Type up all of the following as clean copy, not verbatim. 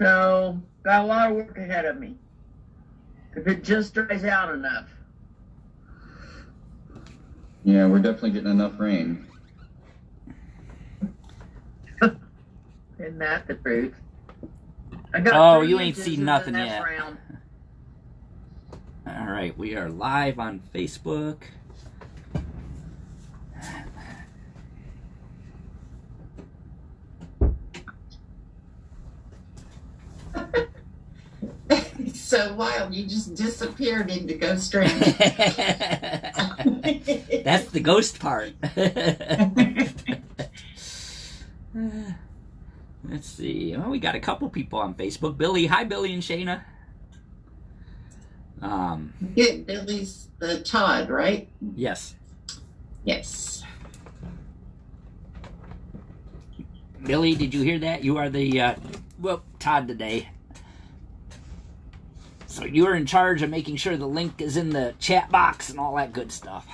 So, got a lot of work ahead of me. If it just dries out enough. Yeah, we're definitely getting enough rain. Isn't that the truth? I got Oh, you ain't seen nothing yet. Round. All right, we are live on Facebook. It's so wild. You just disappeared into Ghost Ranch. That's the ghost part. Let's see. Oh, we got a couple people on Facebook. Billy. Hi, Billy and Shayna. Good. Billy's the Todd, right? Yes. Yes. Billy, did you hear that? You are the, Todd today. So you're in charge of making sure the link is in the chat box and all that good stuff.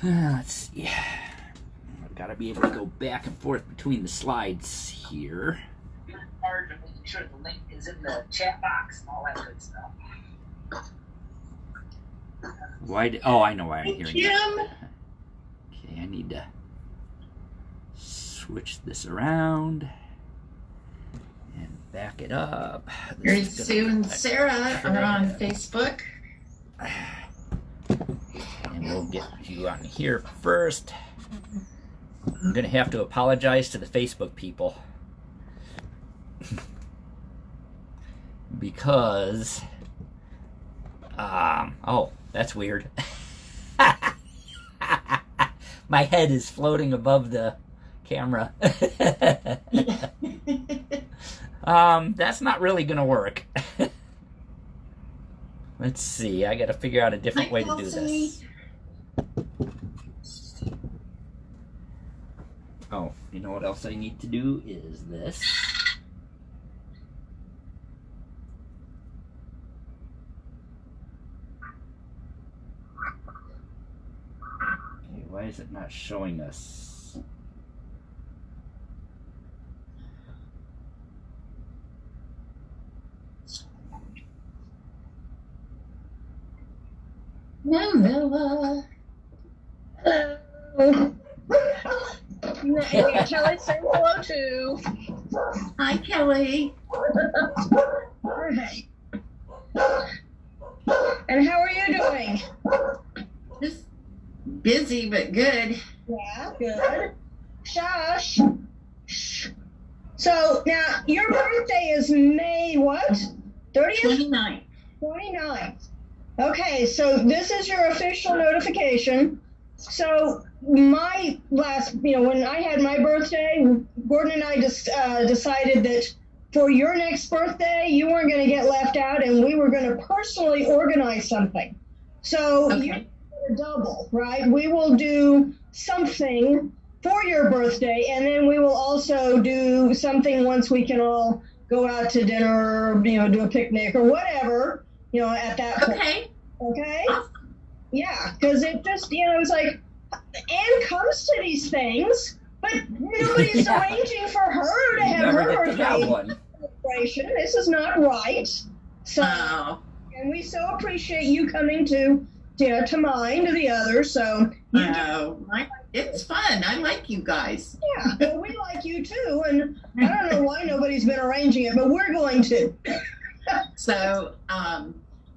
Let's see. I've got to be able to go back and forth between the slides here. You're in charge of making sure the link is in the chat box and all that good stuff. Why? Oh, I know why I'm hearing it. Okay, I need to switch this around and back it up. Very soon, Sarah are on Facebook. And we'll get you on here first. I'm going to have to apologize to the Facebook people. Because... oh, that's weird. My head is floating above the camera. That's not really going to work. Let's see. I got to figure out a different way to do this. Oh, you know what else I need to do is this. Okay, why is it not showing us? No, Noah. Hello. Kelly, say hello too. Hi, Kelly. Hey. And how are you doing? Just busy but good. Yeah, good. Shush. Shh. So now your birthday is May what? 30th? 29th. 29th. Okay, so this is your official notification. So my last, when I had my birthday, Gordon and I just decided that for your next birthday, you weren't going to get left out, and we were going to personally organize something. So Okay. you're going to double, right? We will do something for your birthday, and then we will also do something once we can all go out to dinner, or, do a picnic or whatever, at that point. Okay. Okay? Yeah, because it just, it was like, Anne comes to these things, but nobody's arranging for her to have her birthday celebration. This is not right. So, and we so appreciate you coming to mine, to the others. So, it's fun. I like you guys. Yeah, well, we like you too, and I don't know why nobody's been arranging it, but we're going to. So,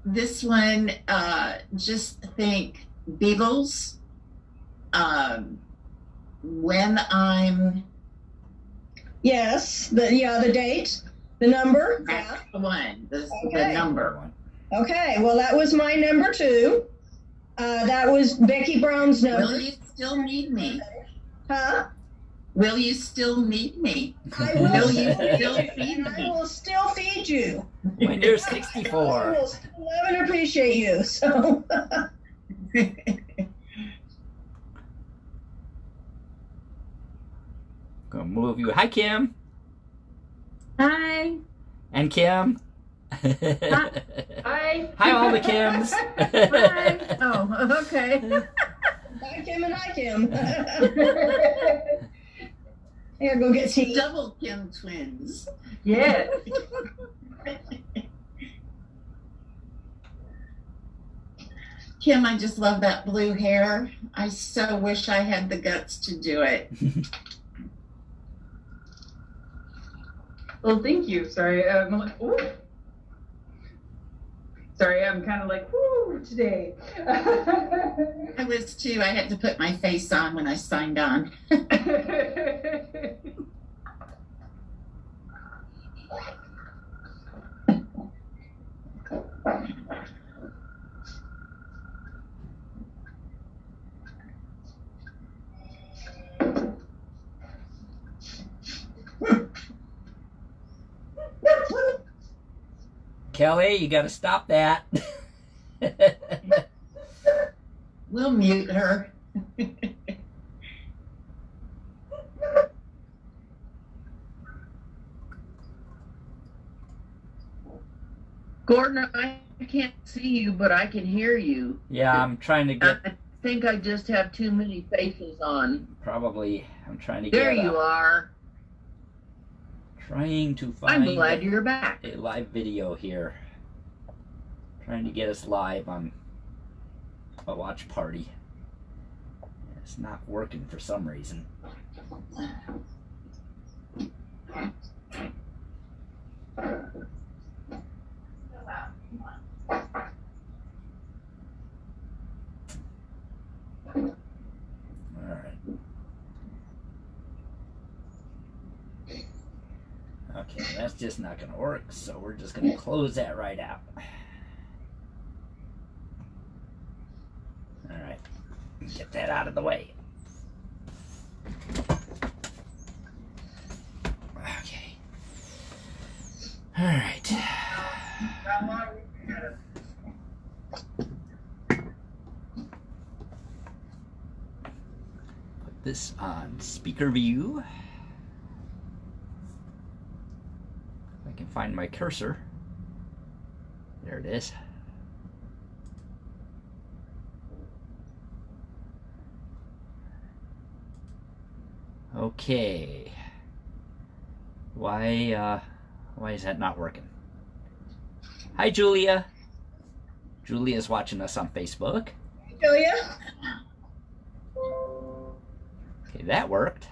this one, just think Beagles. When I'm... Yes, the date, the number. That's the one, the number. Okay, well, that was my number 2. That was Becky Brown's number. Will you still need me? Huh? Will you still need me? I will. Will you still feed me? I will still feed you. When you're 64. I will still love and appreciate you. So. Gonna move you. Hi, Kim. Hi. And Kim. Hi. Hi, all the Kims. Hi. Oh, okay. Hi, Kim, and hi, Kim. Yeah, go get tea. Double Kim twins. Yes. Kim, I just love that blue hair. I so wish I had the guts to do it. Well, thank you. Sorry. I'm like, ooh. Sorry, I'm kind of like, whoo, today. I was too. I had to put my face on when I signed on. Kelly, you got to stop that. We'll mute her. Gordon, I can't see you, but I can hear you. Yeah, I'm trying to get. I think I just have too many faces on. Probably, I'm trying to There get. you are. Trying to find. I'm glad you're back. A live video here. Trying to get us live on a watch party. It's not working for some reason. Alright. Okay, that's just not going to work, so we're just going to close that right out. Alright, get that out of the way. Okay. Alright. Put this on speaker view. If I can find my cursor. There it is. Okay. Why is that not working? Hi, Julia. Julia's watching us on Facebook. Julia? Okay, that worked.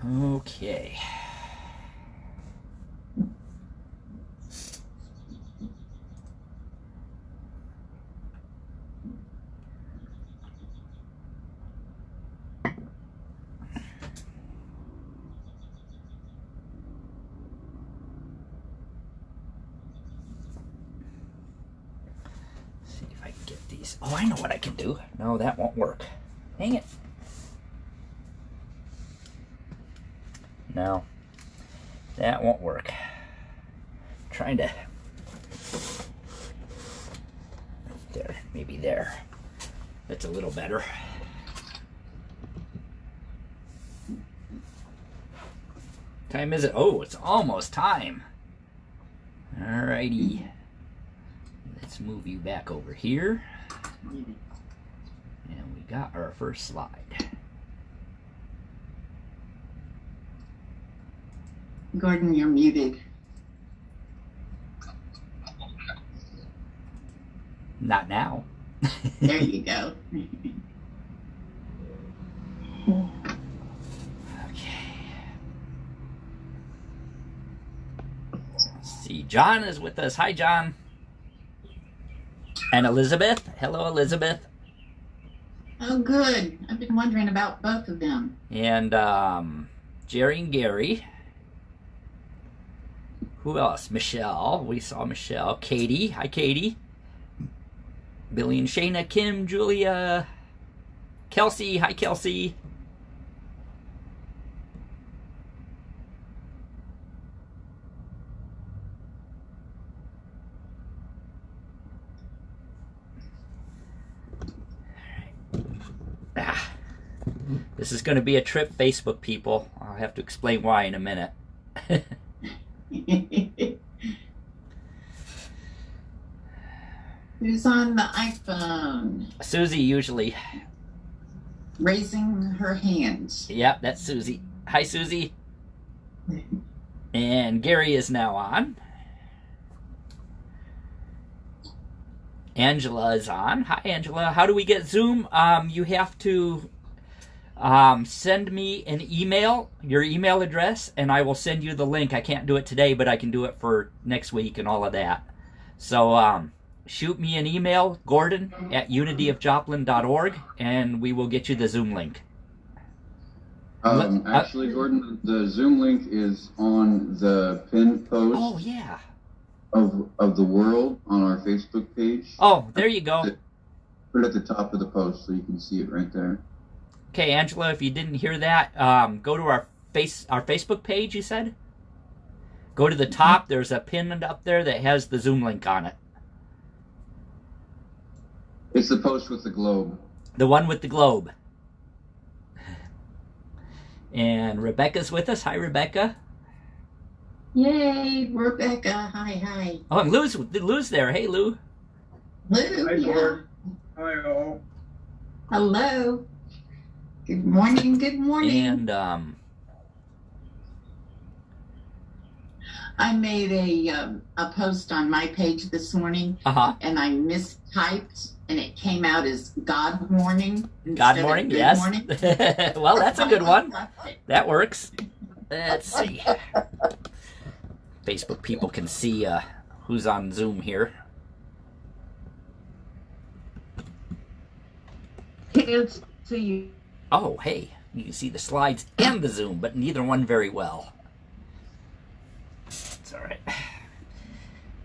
Okay. See if I can get these. Oh, I know what I can do. No, that won't work. Dang it. No, that won't work. Trying to. There, maybe there. That's a little better. Time is it? Oh, it's almost time. Alrighty. Let's move you back over here. And we got our first slide. Gordon, you're muted. Not now. There you go. Okay. Let's see. John is with us. Hi, John. And Elizabeth. Hello, Elizabeth. Oh, good. I've been wondering about both of them. And Jerry and Gary. Who else? Michelle. We saw Michelle. Katie. Hi, Katie. Billy and Shayna. Kim. Julia. Kelsey. Hi, Kelsey. This is going to be a trip, Facebook people. I'll have to explain why in a minute. Who's on the iPhone? Susie usually. Raising her hand. Yep, that's Susie. Hi, Susie. And Gary is now on. Angela is on. Hi, Angela. How do we get Zoom? You have to send me an email, your email address, and I will send you the link. I can't do it today, but I can do it for next week and all of that. So shoot me an email, Gordon@unityofjoplin.org, and we will get you the Zoom link. Actually, Gordon, the Zoom link is on the pinned post. Oh, yeah. Of the world on our Facebook page. Oh, there you go. Put it at the top of the post so you can see it right there. Okay, Angela, if you didn't hear that, go to our Facebook page, you said? Go to the top. There's a pin up there that has the Zoom link on it. It's the post with the globe. The one with the globe. And Rebecca's with us. Hi, Rebecca. Yay, Rebecca. Hi. Oh, and Lou's there. Hey, Lou. Lou, Hi, yeah. Gordon. Hi, all. Hello. Good morning. And I made a post on my page this morning, and I mistyped, and it came out as God morning. God morning, yes. Morning. Well, that's a good one. That works. Let's see. Facebook people can see who's on Zoom here. Can't see you. Oh, hey. You can see the slides and the Zoom, but neither one very well. It's all right.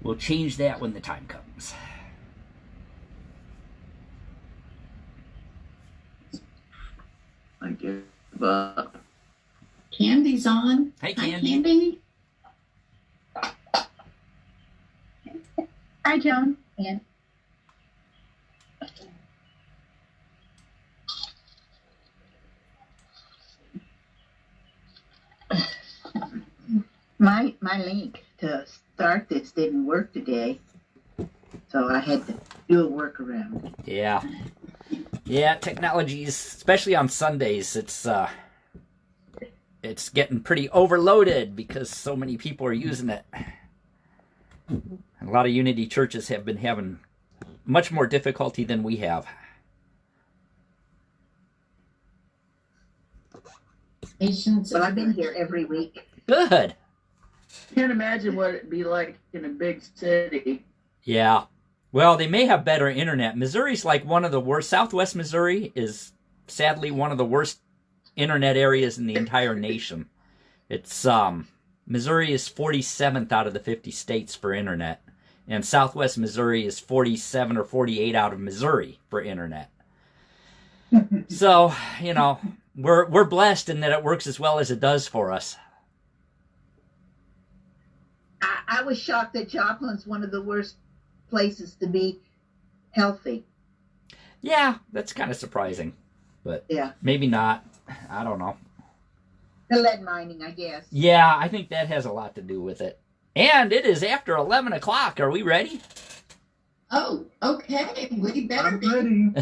We'll change that when the time comes. I give up. Candy's on. Hey, Hi, Candy. Candy. Hi, Joan. And my link to start this didn't work today, so I had to do a workaround. Yeah. Yeah, technologies, especially on Sundays, it's getting pretty overloaded because so many people are using it. A lot of Unity churches have been having much more difficulty than we have. Patience. Well, I've been here every week. Good. Can't imagine what it'd be like in a big city. Yeah. Well, they may have better internet. Missouri's like one of the worst. Southwest Missouri is sadly one of the worst internet areas in the entire nation. It's Missouri is 47th out of the 50 states for internet, and Southwest Missouri is 47 or 48 out of Missouri for internet. So, you know, we're blessed in that it works as well as it does for us. I was shocked that Joplin's one of the worst places to be healthy. Yeah, that's kind of surprising, but Yeah. maybe not. I don't know. The lead mining, I guess. Yeah, I think that has a lot to do with it. And it is after 11 o'clock. Are we ready? Oh, okay. We better I'm be. ready.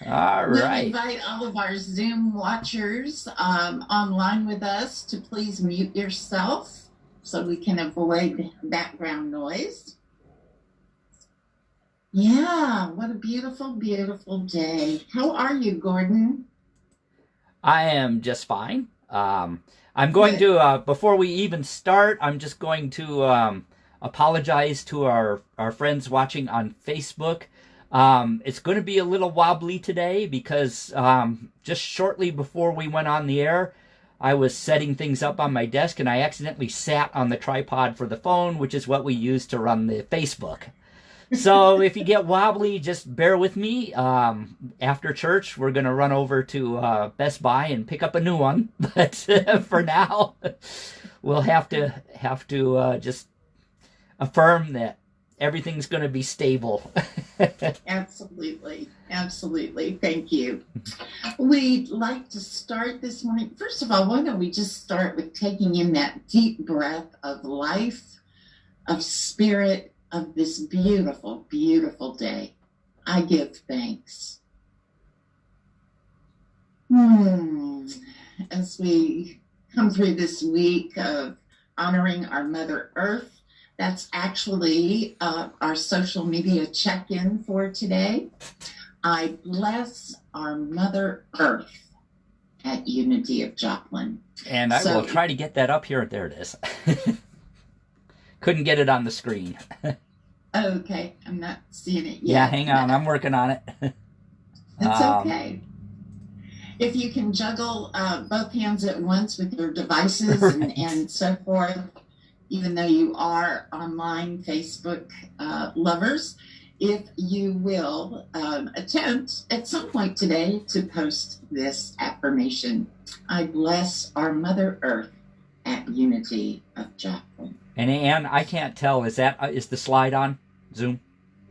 All We'll right. invite all of our Zoom watchers online with us to please mute yourself so we can avoid background noise. Yeah, what a beautiful, beautiful day. How are you, Gordon? I am just fine. I'm going to, before we even start, I'm just going to apologize to our friends watching on Facebook. It's going to be a little wobbly today because just shortly before we went on the air, I was setting things up on my desk and I accidentally sat on the tripod for the phone, which is what we use to run the Facebook. So if you get wobbly, just bear with me. After church, we're going to run over to Best Buy and pick up a new one. But for now, we'll have to just affirm that everything's going to be stable. Absolutely. Absolutely. Thank you. We'd like to start this morning. First of all, why don't we just start with taking in that deep breath of life, of spirit, of this beautiful, beautiful day. I give thanks. As we come through this week of honoring our Mother Earth, that's actually our social media check-in for today. I bless our Mother Earth at Unity of Joplin. And I will try to get that up here. There it is. Couldn't get it on the screen. Okay, I'm not seeing it yet. Yeah, hang on. I'm working on it. It's okay. If you can juggle both hands at once with your devices Right. and so forth, even though you are online Facebook lovers, if you will attempt at some point today to post this affirmation. I bless our Mother Earth at Unity of Joplin. And Ann, I can't tell. Is the slide on Zoom?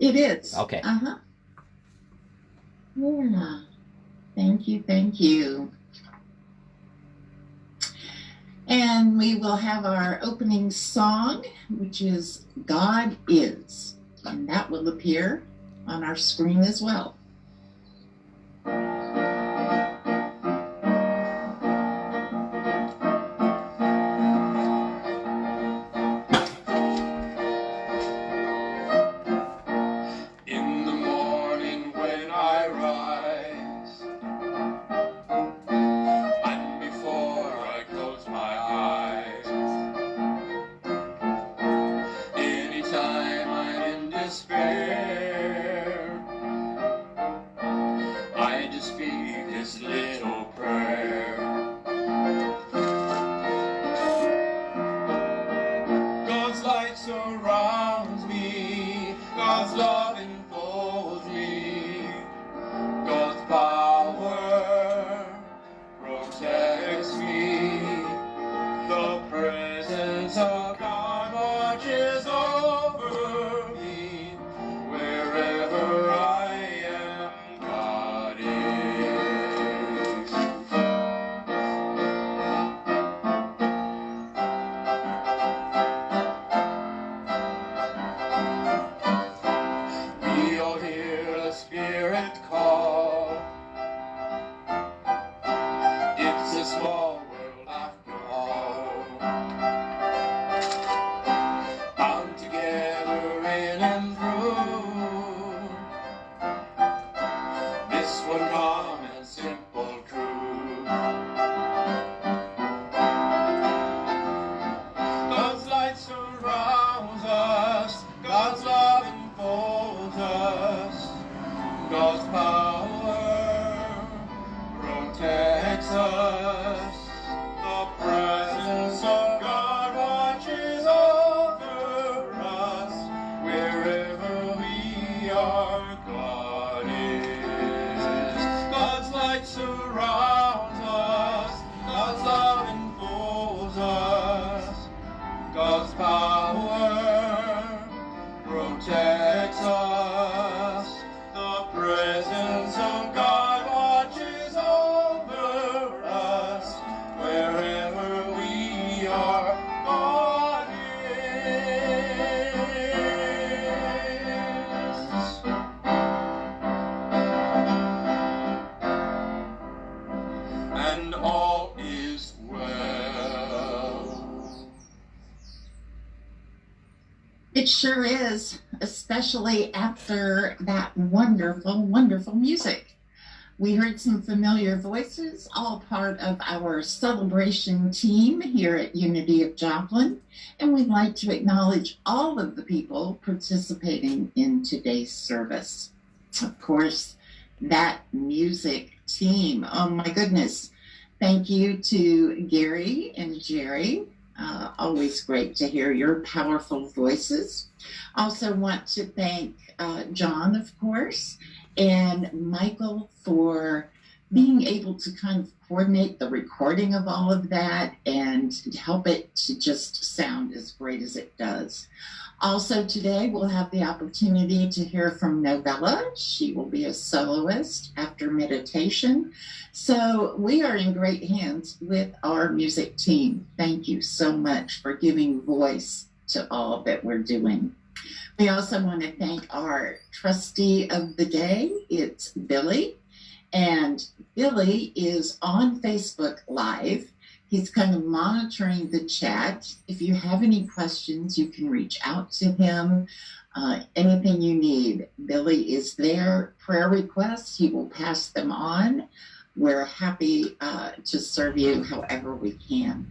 It is. Okay. Uh-huh. Yeah. Thank you, thank you. And we will have our opening song, which is God Is. And that will appear on our screen as well. In the morning when I rise, and before I close my eyes, anytime I'm in despair, I just speak this little prayer. God's light surrounds me, God's love enfolds me, God's power protects me. The presence of God watches over me. Wherever I am, God is. We all hear the Spirit call. It's a small world after all. Bound together in and through this one common simple truth. God's light surrounds us, God's love enfolds us, God's power protects us. The presence of God watches over us. Wherever we are, God is. God's light surrounds us, God's love enfolds us, God's power protects us. The presence of God watches over us. Wherever we are, God is. And all is well. It sure is, especially after that wonderful, wonderful music. We heard some familiar voices, all part of our celebration team here at Unity of Joplin, and we'd like to acknowledge all of the people participating in today's service. Of course, that music team, oh my goodness. Thank you to Gary and Jerry. Always great to hear your powerful voices. Also want to thank John, of course, and Michael for being able to kind of coordinate the recording of all of that and help it to just sound as great as it does. Also today, we'll have the opportunity to hear from Novella. She will be a soloist after meditation. So we are in great hands with our music team. Thank you so much for giving voice to all that we're doing. We also want to thank our trustee of the day. It's Billy. And Billy is on Facebook Live. He's kind of monitoring the chat. If you have any questions, you can reach out to him. Anything you need, Billy is there. Prayer requests, he will pass them on. We're happy to serve you however we can.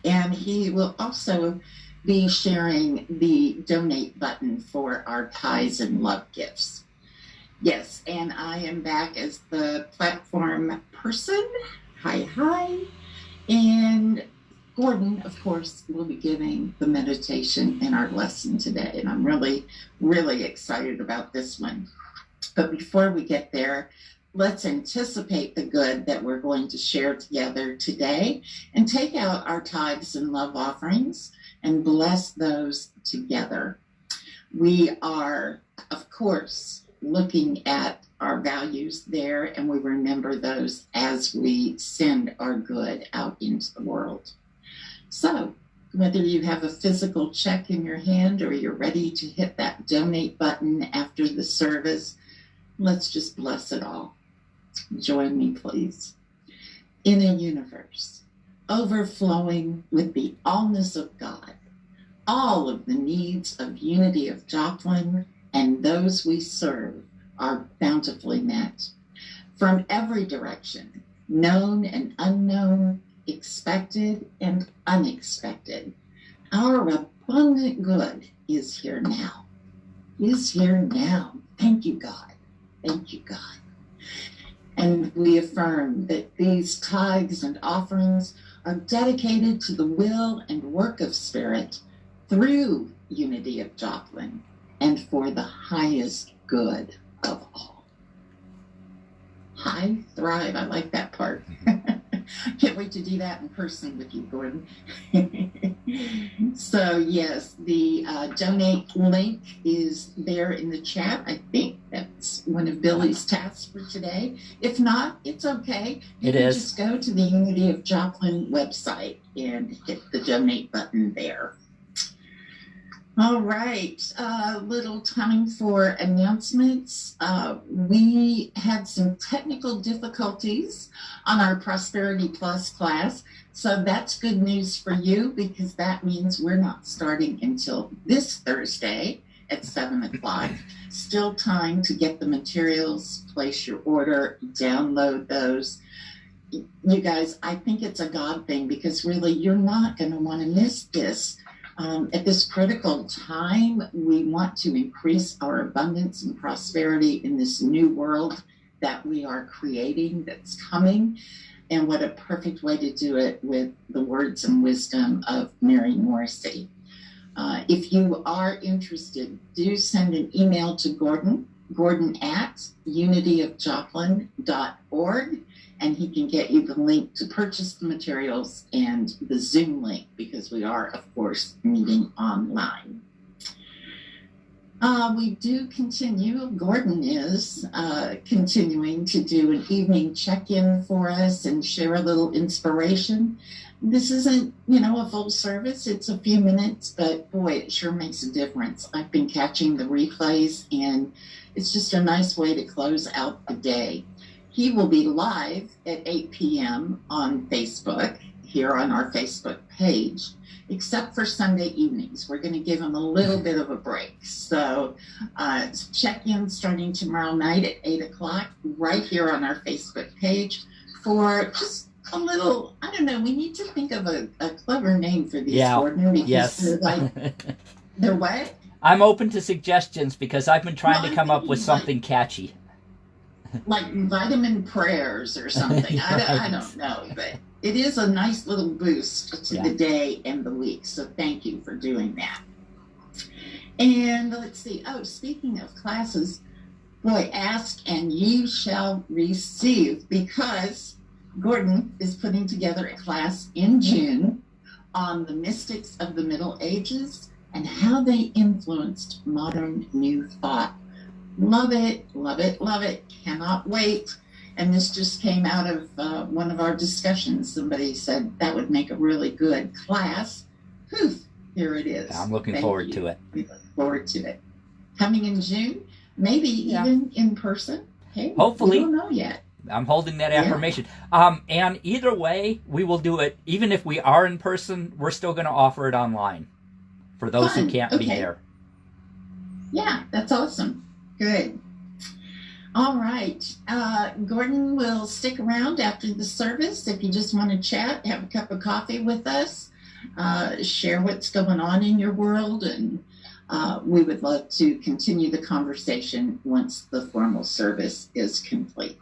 And he will also be sharing the donate button for our ties and love gifts. Yes, and I am back as the platform person. Hi. And Gordon, of course, will be giving the meditation in our lesson today. And I'm really, really excited about this one. But before we get there, let's anticipate the good that we're going to share together today and take out our tithes and love offerings and bless those together. We are, of course, looking at our values there, and we remember those as we send our good out into the world. So whether you have a physical check in your hand or you're ready to hit that donate button after the service, let's just bless it all. Join me, please. In a universe overflowing with the allness of God, all of the needs of unity of Joplin and those we serve are bountifully met. From every direction, known and unknown, expected and unexpected, our abundant good is here now. Is here now. Thank you, God. Thank you, God. And we affirm that these tithes and offerings are dedicated to the will and work of Spirit through unity of Joplin and for the highest good of all. High thrive. I like that part. Can't wait to do that in person with you, Gordon. So yes, the donate link is there in the chat. I think that's one of Billy's tasks for today. If not, it's okay. You can just go to the Unity of Joplin website and hit the donate button there. All right, little time for announcements. We had some technical difficulties on our Prosperity Plus class, so that's good news for you because that means we're not starting until this Thursday at 7 o'clock. Still time to get the materials, place your order, download those. You guys, I think it's a God thing because really you're not going to want to miss this. At this critical time, we want to increase our abundance and prosperity in this new world that we are creating, that's coming. And what a perfect way to do it with the words and wisdom of Mary Morrissey. If you are interested, do send an email to Gordon at unityofjoplin.org. And he can get you the link to purchase the materials and the Zoom link because we are, of course, meeting online. We do continue, Gordon is continuing to do an evening check-in for us and share a little inspiration. This isn't, a full service. It's a few minutes, but boy, it sure makes a difference. I've been catching the replays and it's just a nice way to close out the day. He will be live at 8 p.m. on Facebook, here on our Facebook page, except for Sunday evenings. We're going to give him a little bit of a break. So check-in starting tomorrow night at 8 o'clock, right here on our Facebook page for just a little, I don't know, we need to think of a clever name for these, Gordon. Because they're what? I'm open to suggestions because I've been trying to come up with something catchy. Like vitamin prayers or something. I don't know, but it is a nice little boost to the day and the week. So thank you for doing that. And let's see. Oh, speaking of classes, boy, ask and ye shall receive, because Gordon is putting together a class in June on the mystics of the Middle Ages and how they influenced modern New Thought. Love it, love it, love it. Cannot wait. And this just came out of one of our discussions. Somebody said that would make a really good class. Whew, here it is. I'm looking Thank forward you. to it. We look forward to it. Coming in June, maybe even in person. Hey, Hopefully. we don't know yet. I'm holding that affirmation. And either way, we will do it. Even if we are in person, we're still going to offer it online for those who can't be there. Yeah, that's awesome. Good. All right. Gordon will stick around after the service. If you just want to chat, have a cup of coffee with us, share what's going on in your world, and we would love to continue the conversation once the formal service is complete.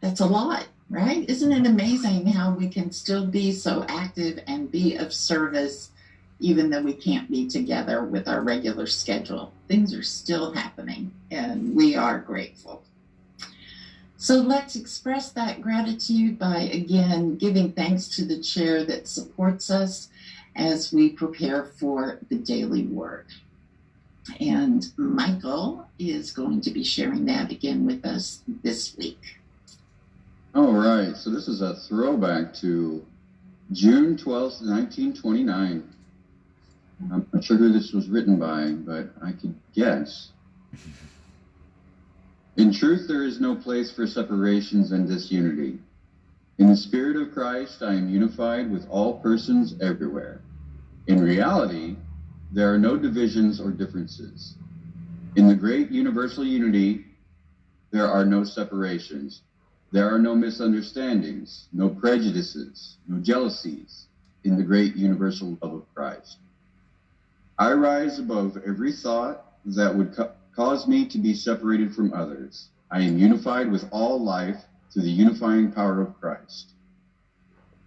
That's a lot, right? Isn't it amazing how we can still be so active and be of service even though we can't be together with our regular schedule? Things are still happening, and we are grateful. So let's express that gratitude by, again, giving thanks to the chair that supports us as we prepare for the daily work. And Michael is going to be sharing that again with us this week. All right, so this is a throwback to June 12th, 1929. I'm not sure who this was written by, but I could guess. In truth, there is no place for separations and disunity. In the Spirit of Christ, I am unified with all persons everywhere. In reality, there are no divisions or differences. In the great universal unity, there are no separations. There are no misunderstandings, no prejudices, no jealousies in the great universal love of Christ. I rise above every thought that would cause me to be separated from others. I am unified with all life through the unifying power of Christ.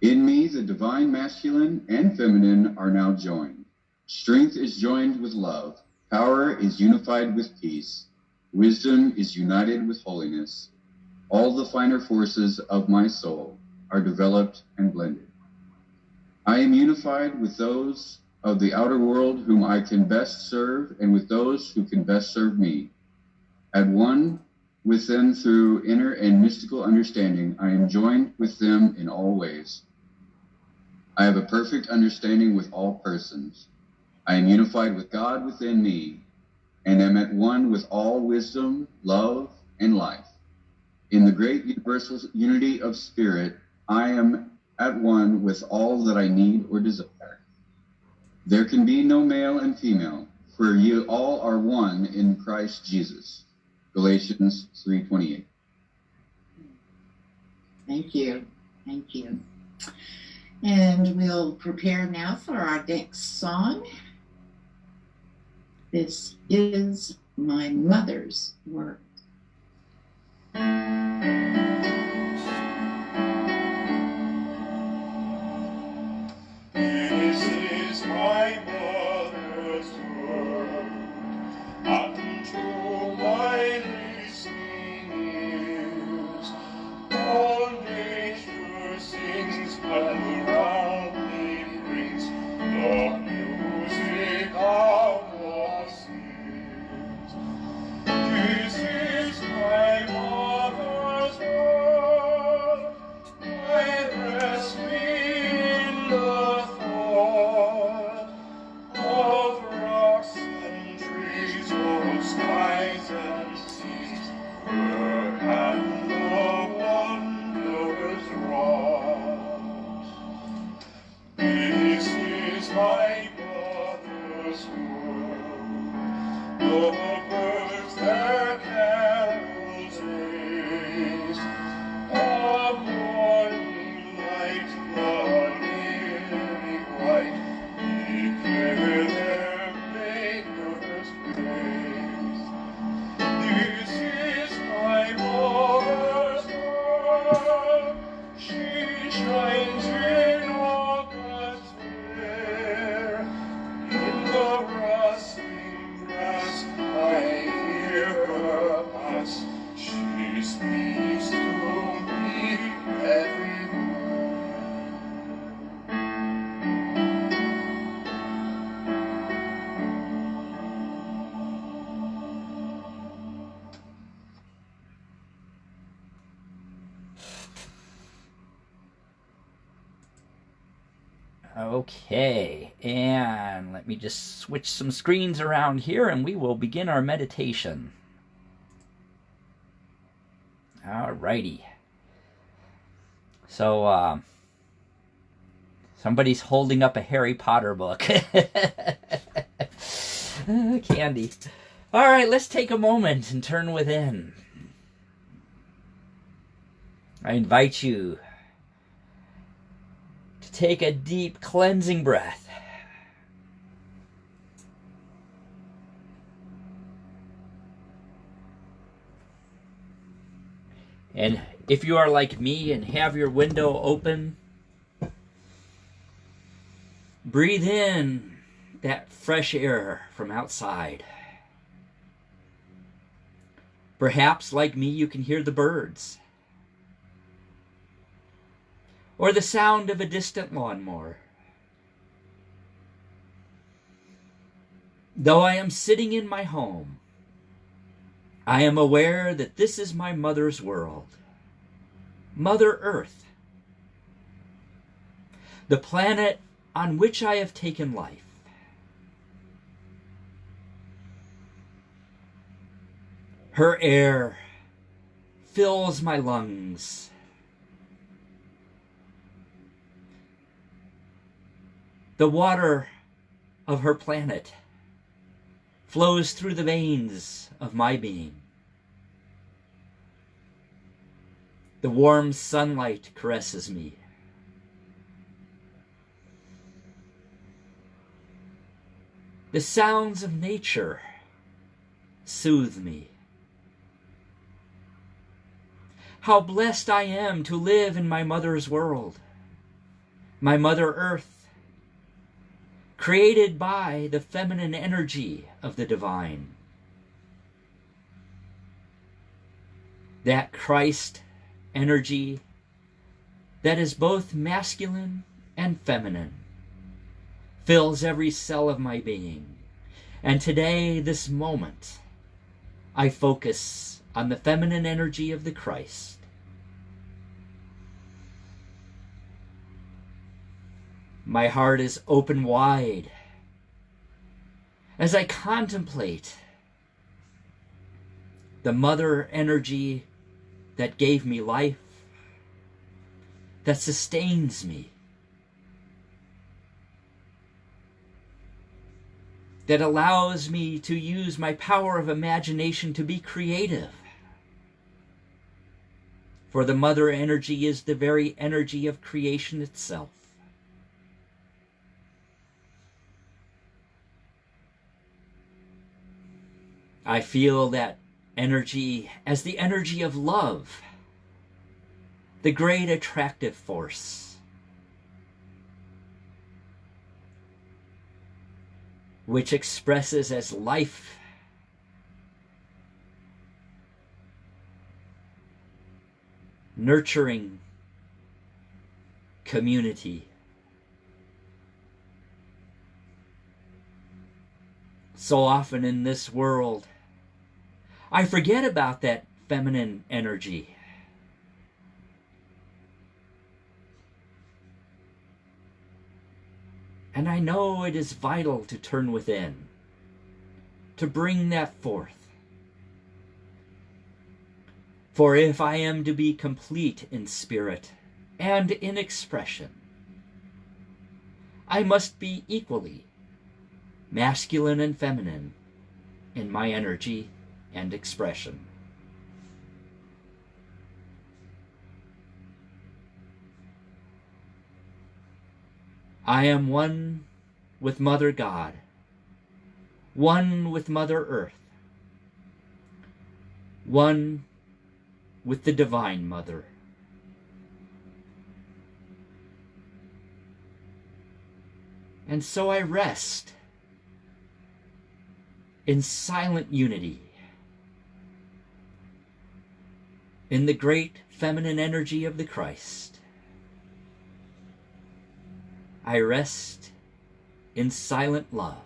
In me, the divine masculine and feminine are now joined. Strength is joined with love. Power is unified with peace. Wisdom is united with holiness. All the finer forces of my soul are developed and blended. I am unified with those of the outer world whom I can best serve, and with those who can best serve me. At one with them through inner and mystical understanding, I am joined with them in all ways. I have a perfect understanding with all persons. I am unified with God within me, and am at one with all wisdom, love, and life. In the great universal unity of spirit, I am at one with all that I need or desire. There can be no male and female, for you all are one in Christ Jesus. Galatians 3:28. Thank you. Thank you. And we'll prepare now for our next song. This is My Mother's Work. This is my mother's word unto my listening ears. All nature sings and around me rings the music of the seas. This is my mother's word. I rest in the thought of rocks and trees, of skies and seas, where can the wonders wrought. This is my mother's word. The birds their carols raise, a morning light, the lily white, declare their Maker's praise. This is my mother's word. She shines in August fair. In the rustling grass I Okay, and let me just switch some screens around here and we will begin our meditation. Alrighty. So, somebody's holding up a Harry Potter book. Candy. Alright, let's take a moment and turn within. I invite you to take a deep cleansing breath. And if you are like me and have your window open, breathe in that fresh air from outside. Perhaps, like me, you can hear the birds, or the sound of a distant lawnmower. Though I am sitting in my home, I am aware that this is my mother's world, Mother Earth, the planet on which I have taken life. Her air fills my lungs. The water of her planet flows through the veins of my being. The warm sunlight caresses me. The sounds of nature soothe me. How blessed I am to live in my mother's world, my Mother Earth, created by the feminine energy of the divine. That Christ energy that is both masculine and feminine fills every cell of my being. And today, this moment, I focus on the feminine energy of the Christ. My heart is open wide as I contemplate the mother energy that gave me life, that sustains me, that allows me to use my power of imagination to be creative. For the mother energy is the very energy of creation itself. I feel that energy as the energy of love, the great attractive force, which expresses as life, nurturing, community. So often in this world, I forget about that feminine energy. And I know it is vital to turn within, to bring that forth. For if I am to be complete in spirit and in expression, I must be equally masculine and feminine in my energy and expression. I am one with Mother God, one with Mother Earth, one with the Divine Mother. And so I rest in silent unity, in the great feminine energy of the Christ. I rest in silent love.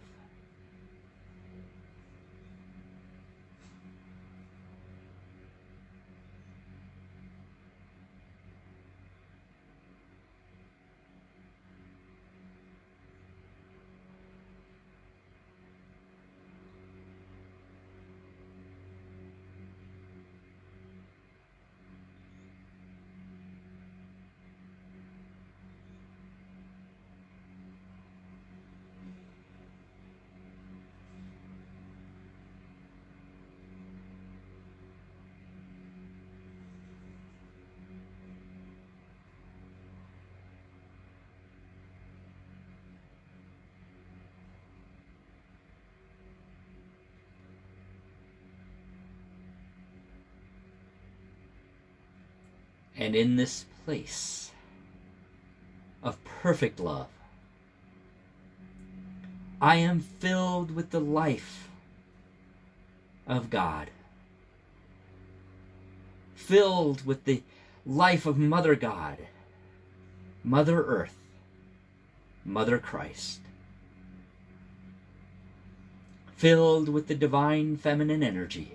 And in this place of perfect love, I am filled with the life of God, filled with the life of Mother God, Mother Earth, Mother Christ, filled with the divine feminine energy,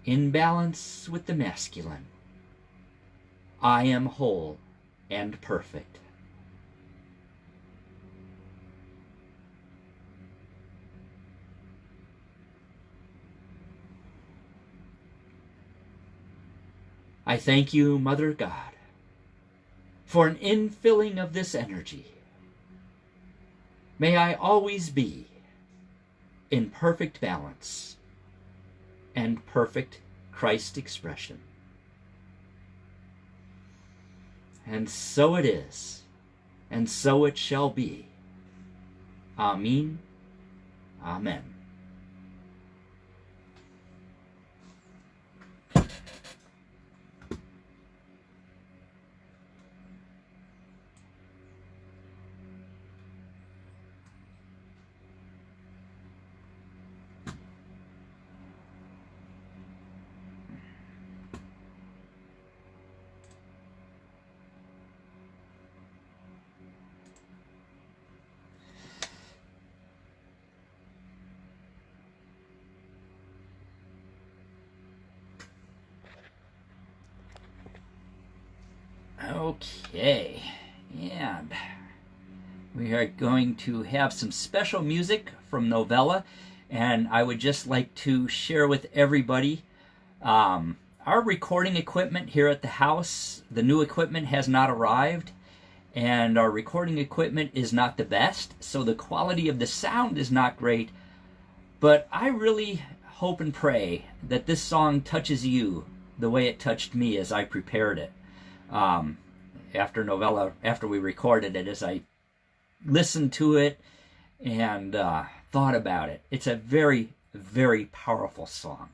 in balance with the masculine. I am whole and perfect. I thank you, Mother God, for an infilling of this energy. May I always be in perfect balance and perfect Christ expression. And so it is, and so it shall be. Amen. Amen. Okay, and we are going to have some special music from Novella, and I would just like to share with everybody our recording equipment here at the house. The new equipment has not arrived, and our recording equipment is not the best, so the quality of the sound is not great, but I really hope and pray that this song touches you the way it touched me as I prepared it. After we recorded it, as I listened to it and thought about it. It's a very, very powerful song.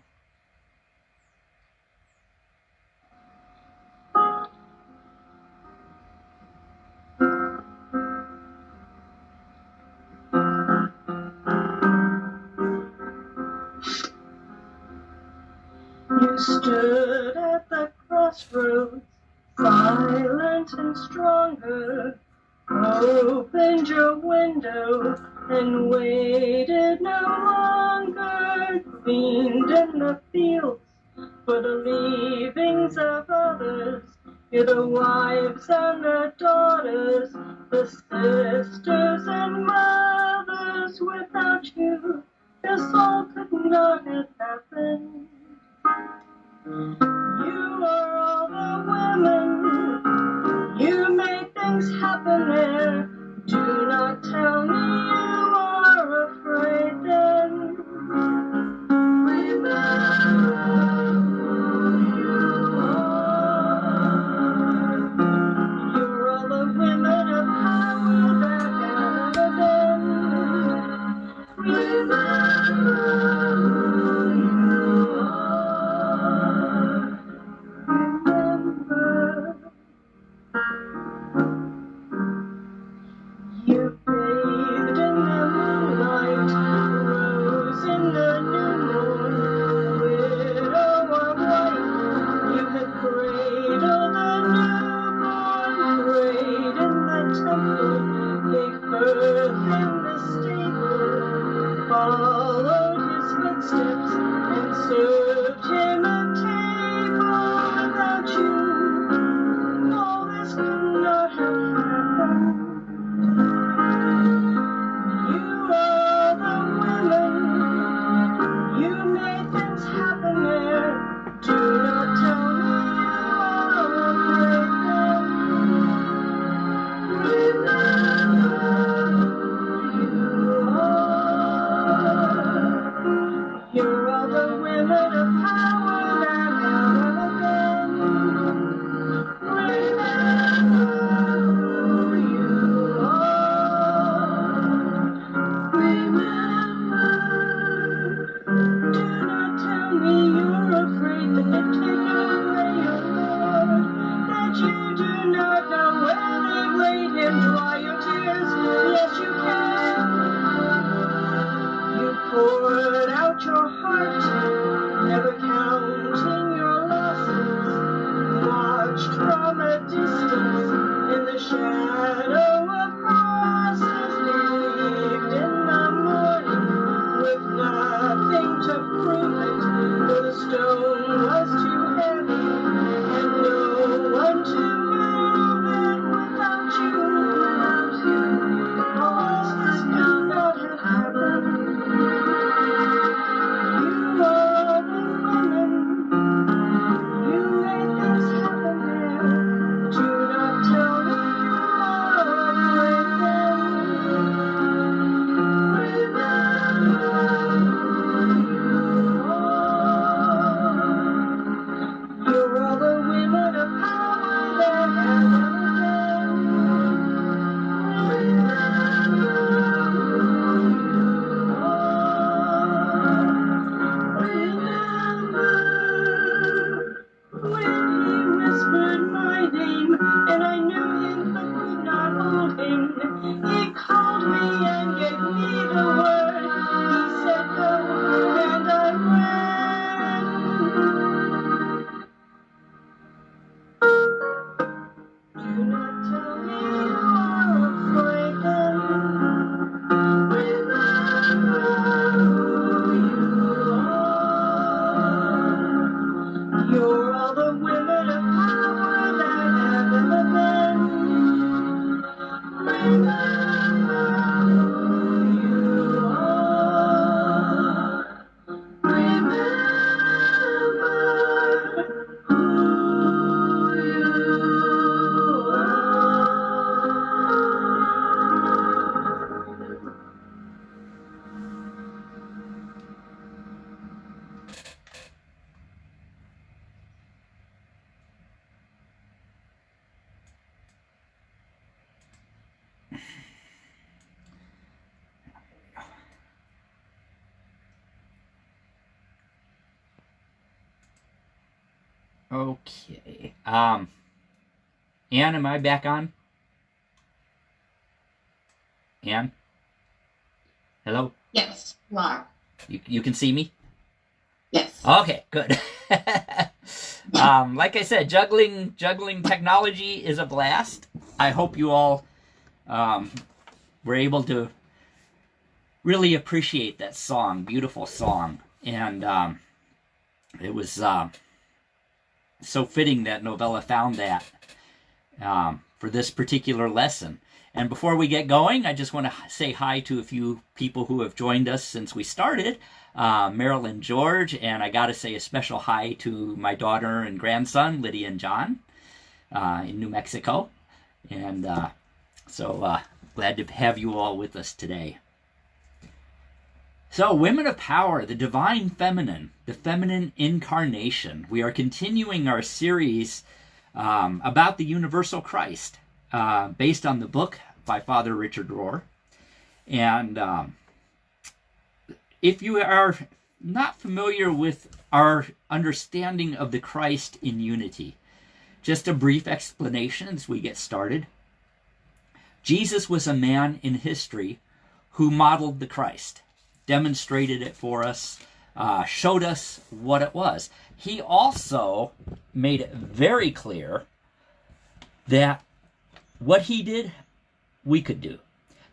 You stood at the crossroads, silent and stronger, opened your window and waited no longer, gleaned in the fields for the leavings of others. You're the wives and the daughters, the sisters and mothers. Without you, this all could not have happened. You are all the women, you made things happen there. Do not tell me you are afraid then. Remember who you are. You're all the women of power that have been. Remember who you are. whispered my name, and I knew him but could not hold him. He called me and gave me the word. He said go, and I ran. Do not tell me you're afraid then. Remember who you are. You're all the women of power that have ever been. Remember who you are. Remember who you are. Okay. Ann, am I back on? Ann? Hello? Yes, you are. You can see me? Yes. Okay, good. Like I said, juggling technology is a blast. I hope you all were able to really appreciate that song, beautiful song. And it was so fitting that Novella found that for this particular lesson. And before we get going, I just want to say hi to a few people who have joined us since we started. Marilyn George, and I got to say a special hi to my daughter and grandson, Lydia and John, in New Mexico. And so glad to have you all with us today. So, Women of Power, the Divine Feminine, the Feminine Incarnation. We are continuing our series about the Universal Christ, based on the book by Father Richard Rohr. And if you are not familiar with our understanding of the Christ in unity, just a brief explanation as we get started. Jesus was a man in history who modeled the Christ, demonstrated it for us, showed us what it was. He also made it very clear that what he did, we could do.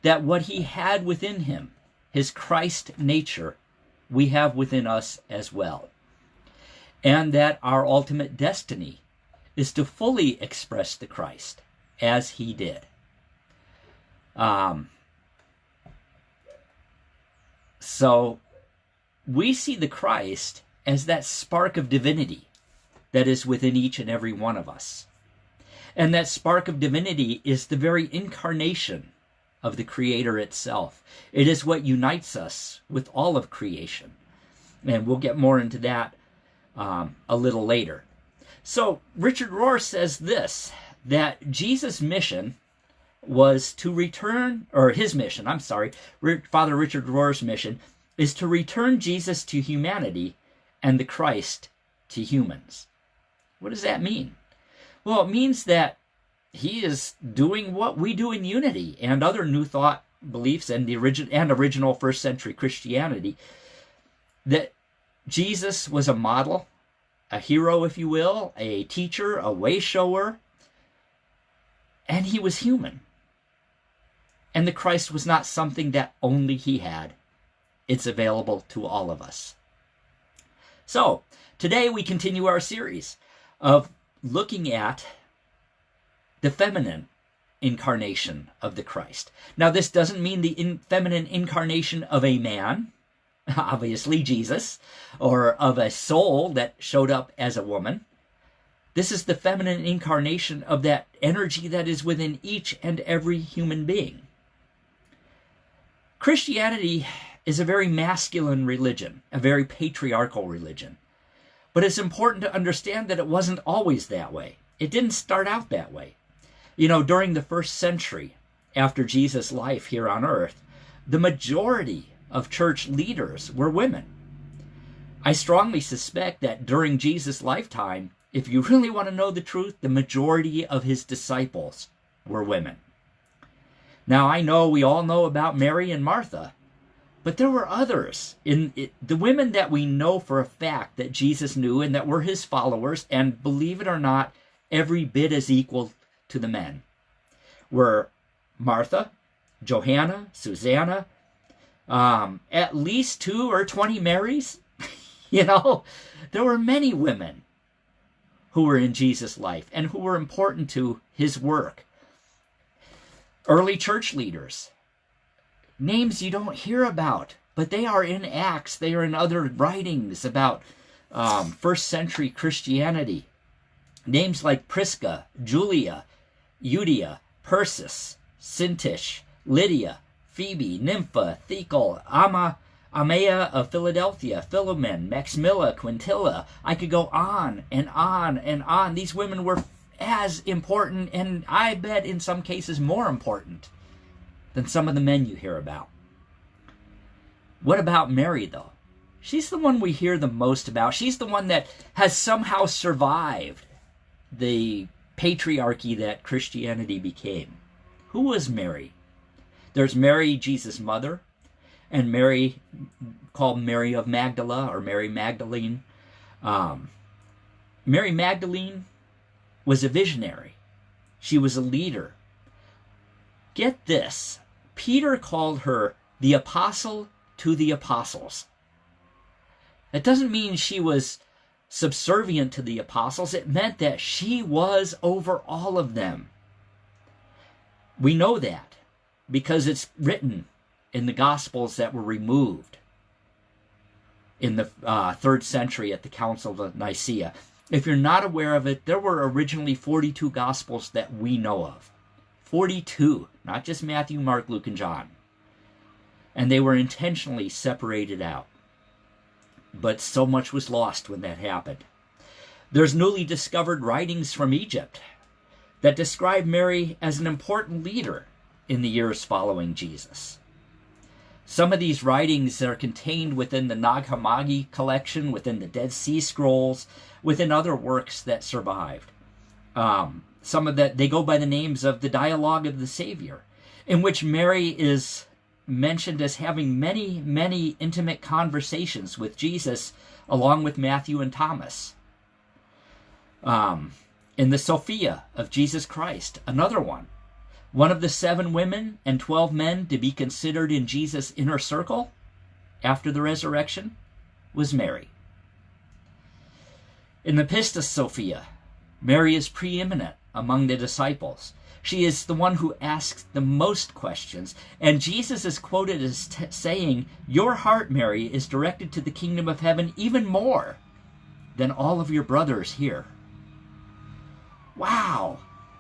That what he had within him, his Christ nature, we have within us as well. And that our ultimate destiny is to fully express the Christ as he did. So we see the Christ as that spark of divinity that is within each and every one of us. And that spark of divinity is the very incarnation of the Creator itself. It is what unites us with all of creation. And we'll get more into that a little later. So Richard Rohr says this, that Jesus' mission was to return, or his mission, I'm sorry, Father Richard Rohr's mission is to return Jesus to humanity and the Christ to humans. What does that mean? Well, it means that he is doing what we do in unity and other New Thought beliefs and the original first century Christianity, that Jesus was a model, a hero, if you will, a teacher, a way shower, and he was human. And the Christ was not something that only he had. It's available to all of us. So, today we continue our series of looking at the feminine incarnation of the Christ. Now, this doesn't mean the feminine incarnation of a man, obviously Jesus, or of a soul that showed up as a woman. This is the feminine incarnation of that energy that is within each and every human being. Christianity is a very masculine religion, a very patriarchal religion. But it's important to understand that it wasn't always that way. It didn't start out that way. You know, during the first century after Jesus' life here on earth, the majority of church leaders were women. I strongly suspect that during Jesus' lifetime, if you really want to know the truth, the majority of his disciples were women. Now, I know we all know about Mary and Martha, but there were others. The women that we know for a fact that Jesus knew and that were his followers, and believe it or not, every bit as equal to the men, were Martha, Johanna, Susanna, at least 2 or 20 Marys. You know, there were many women who were in Jesus' life and who were important to his work. Early church leaders, names you don't hear about, but they are in Acts, they are in other writings about first century Christianity. Names like Prisca, Julia, Euodia, Persis, Syntyche, Lydia, Phoebe, Nympha, Thecal, Amaya of Philadelphia, Philomen, Maximilla, Quintilla. I could go on and on and on. These women were as important, and I bet in some cases more important than some of the men you hear about. What about Mary, though? She's the one we hear the most about. She's the one that has somehow survived the patriarchy that Christianity became. Who was Mary? There's Mary, Jesus' mother, and Mary, called Mary of Magdala, or Mary Magdalene. Mary Magdalene was a visionary. She was a leader. Get this. Peter called her the apostle to the apostles. That doesn't mean she was subservient to the apostles. It meant that she was over all of them. We know that because it's written in the Gospels that were removed in the 3rd century at the Council of Nicaea. If you're not aware of it, there were originally 42 Gospels that we know of. 42, not just Matthew, Mark, Luke, and John. And they were intentionally separated out. But so much was lost when that happened. There's newly discovered writings from Egypt that describe Mary as an important leader in the years following Jesus. Some of these writings are contained within the Nag Hammadi collection, within the Dead Sea Scrolls, within other works that survived. Some of that, they go by the names of the Dialogue of the Savior, in which Mary is mentioned as having many, many intimate conversations with Jesus, along with Matthew and Thomas. In the Sophia of Jesus Christ, another one of the 7 women and 12 men to be considered in Jesus' inner circle after the resurrection was Mary. In the Pistis Sophia, Mary is preeminent among the disciples. She is the one who asks the most questions, and Jesus is quoted as saying, "Your heart, Mary, is directed to the kingdom of heaven even more than all of your brothers here." Wow!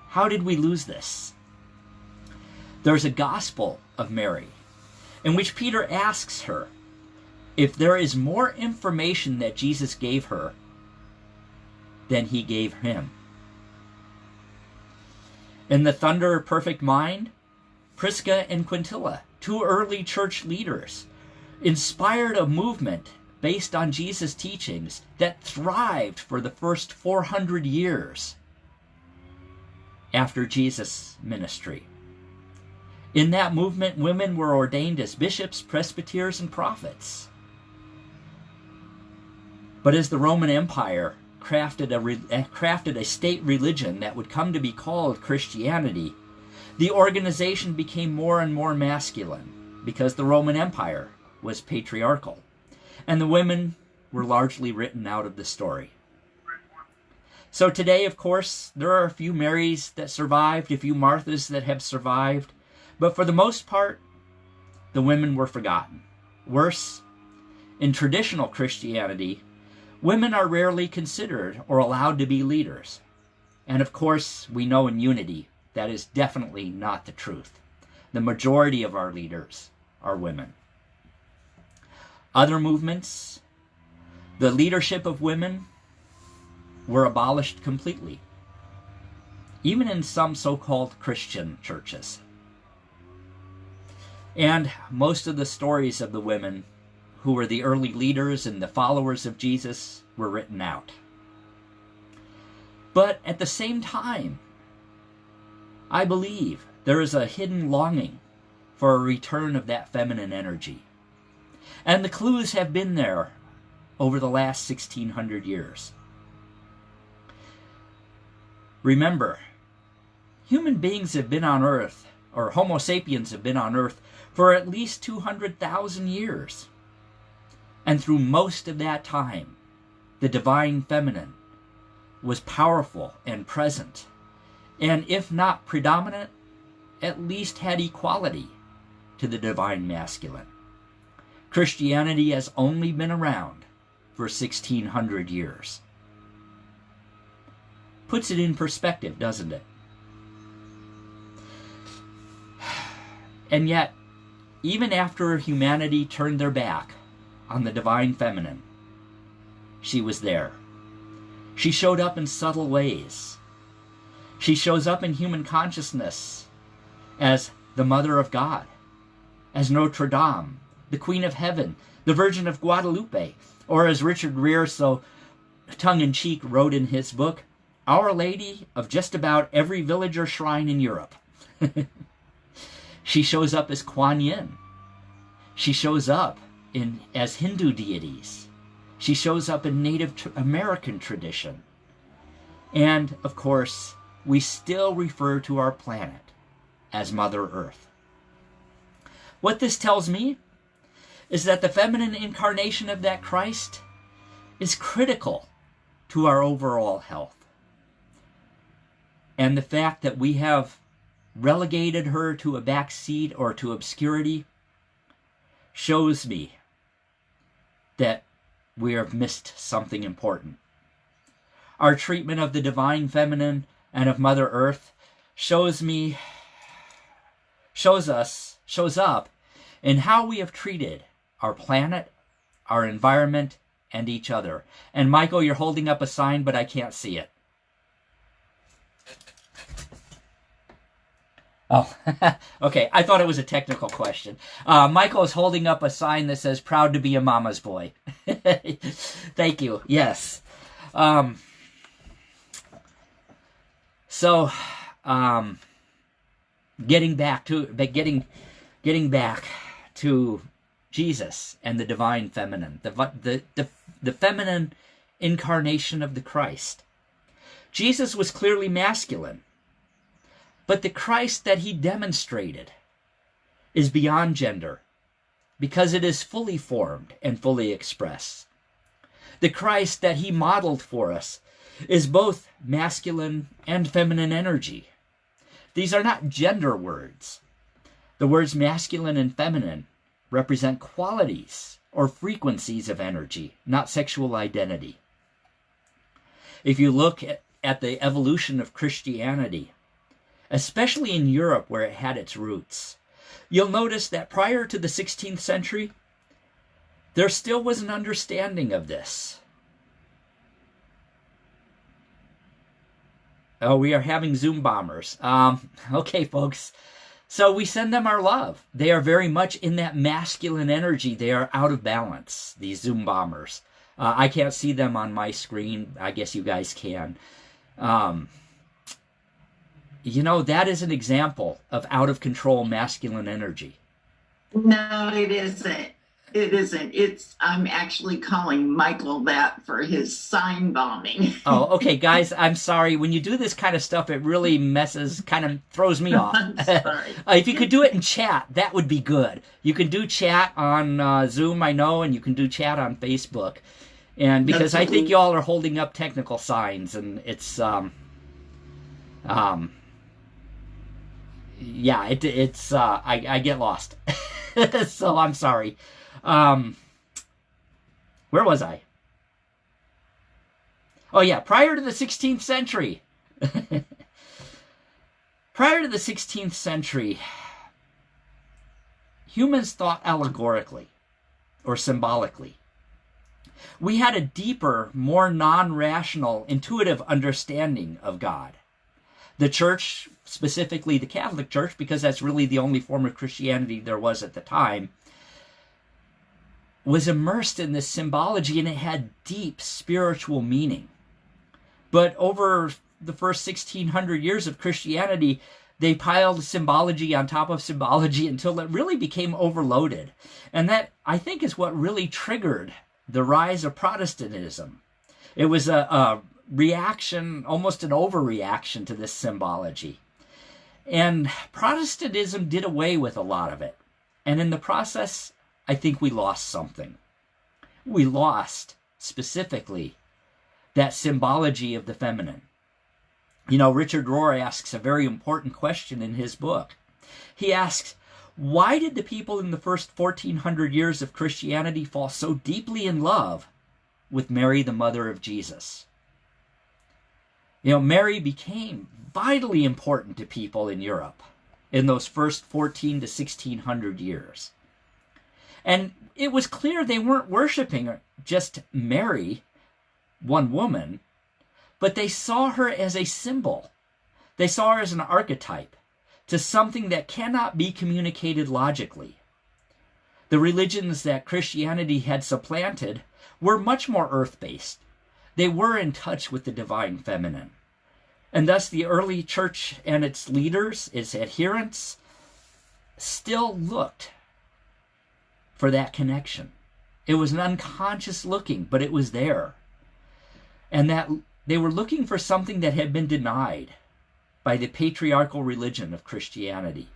How did we lose this? There's a Gospel of Mary in which Peter asks her if there is more information that Jesus gave her than he gave him. In the Thunder Perfect Mind, Prisca and Quintilla, 2 early church leaders, inspired a movement based on Jesus' teachings that thrived for the first 400 years after Jesus' ministry. In that movement, women were ordained as bishops, presbyters, and prophets. But as the Roman Empire crafted a state religion that would come to be called Christianity, the organization became more and more masculine because the Roman Empire was patriarchal, and the women were largely written out of the story. So today, of course, there are a few Marys that survived, a few Marthas that have survived, but for the most part, the women were forgotten. Worse, in traditional Christianity, women are rarely considered or allowed to be leaders. And of course, we know in unity that is definitely not the truth. The majority of our leaders are women. Other movements, the leadership of women were abolished completely, even in some so-called Christian churches. And most of the stories of the women who were the early leaders and the followers of Jesus were written out. But at the same time, I believe there is a hidden longing for a return of that feminine energy. And the clues have been there over the last 1600 years. Remember, human beings have been on Earth, or Homo sapiens have been on Earth, for at least 200,000 years. And through most of that time, the divine feminine was powerful and present, and if not predominant, at least had equality to the divine masculine. Christianity has only been around for 1600 years. Puts it in perspective, doesn't it? And yet, even after humanity turned their back on the divine feminine, she was there. She showed up in subtle ways. She shows up in human consciousness as the Mother of God, as Notre Dame, the Queen of Heaven, the Virgin of Guadalupe, or as Richard Rear so tongue-in-cheek wrote in his book, Our Lady of just about every village or shrine in Europe. She shows up as Kuan Yin. She shows up as Hindu deities. She shows up in Native American tradition. And, of course, we still refer to our planet as Mother Earth. What this tells me is that the feminine incarnation of that Christ is critical to our overall health. And the fact that we have relegated her to a back seat or to obscurity shows me that we have missed something important. Our treatment of the divine feminine and of Mother Earth shows up in how we have treated our planet, our environment, and each other. And Michael, you're holding up a sign, but I can't see it. Oh, okay. I thought it was a technical question. Michael is holding up a sign that says, proud to be a mama's boy. Thank you. Yes. Getting back to Jesus and the divine feminine, the feminine incarnation of the Christ. Jesus was clearly masculine. But the Christ that he demonstrated is beyond gender, because it is fully formed and fully expressed. The Christ that he modeled for us is both masculine and feminine energy. These are not gender words. The words masculine and feminine represent qualities or frequencies of energy, not sexual identity. If you look at the evolution of Christianity, especially in Europe where it had its roots, you'll notice that prior to the 16th century, there still was an understanding of this. Oh, we are having Zoom bombers. Okay, folks. So we send them our love. They are very much in that masculine energy. They are out of balance, these Zoom bombers. I can't see them on my screen. I guess you guys can. That is an example of out-of-control masculine energy. No, it isn't. It isn't. I'm actually calling Michael that for his sign bombing. Oh, okay, guys, I'm sorry. When you do this kind of stuff, it really kind of throws me off. I'm sorry. If you could do it in chat, that would be good. You can do chat on Zoom, I know, and you can do chat on Facebook. And because I think y'all are holding up technical signs, and it's, I get lost. So I'm sorry. Where was I? Oh yeah, prior to the 16th century. Prior to the 16th century, humans thought allegorically or symbolically. We had a deeper, more non-rational, intuitive understanding of God. The church, specifically the Catholic Church, because that's really the only form of Christianity there was at the time, was immersed in this symbology, and it had deep spiritual meaning. But over the first 1600 years of Christianity, they piled symbology on top of symbology until it really became overloaded. And that, I think, is what really triggered the rise of Protestantism. It was a reaction, almost an overreaction to this symbology. And Protestantism did away with a lot of it. And in the process, I think we lost something. We lost, specifically, that symbology of the feminine. You know, Richard Rohr asks a very important question in his book. He asks, why did the people in the first 1400 years of Christianity fall so deeply in love with Mary, the mother of Jesus? You know, Mary became vitally important to people in Europe in those first 14 to 1600 years. And it was clear they weren't worshiping just Mary, one woman, but they saw her as a symbol. They saw her as an archetype to something that cannot be communicated logically. The religions that Christianity had supplanted were much more earth-based. They were in touch with the divine feminine. And thus the early church and its leaders, its adherents, still looked for that connection. It was an unconscious looking, but it was there. And that they were looking for something that had been denied by the patriarchal religion of Christianity.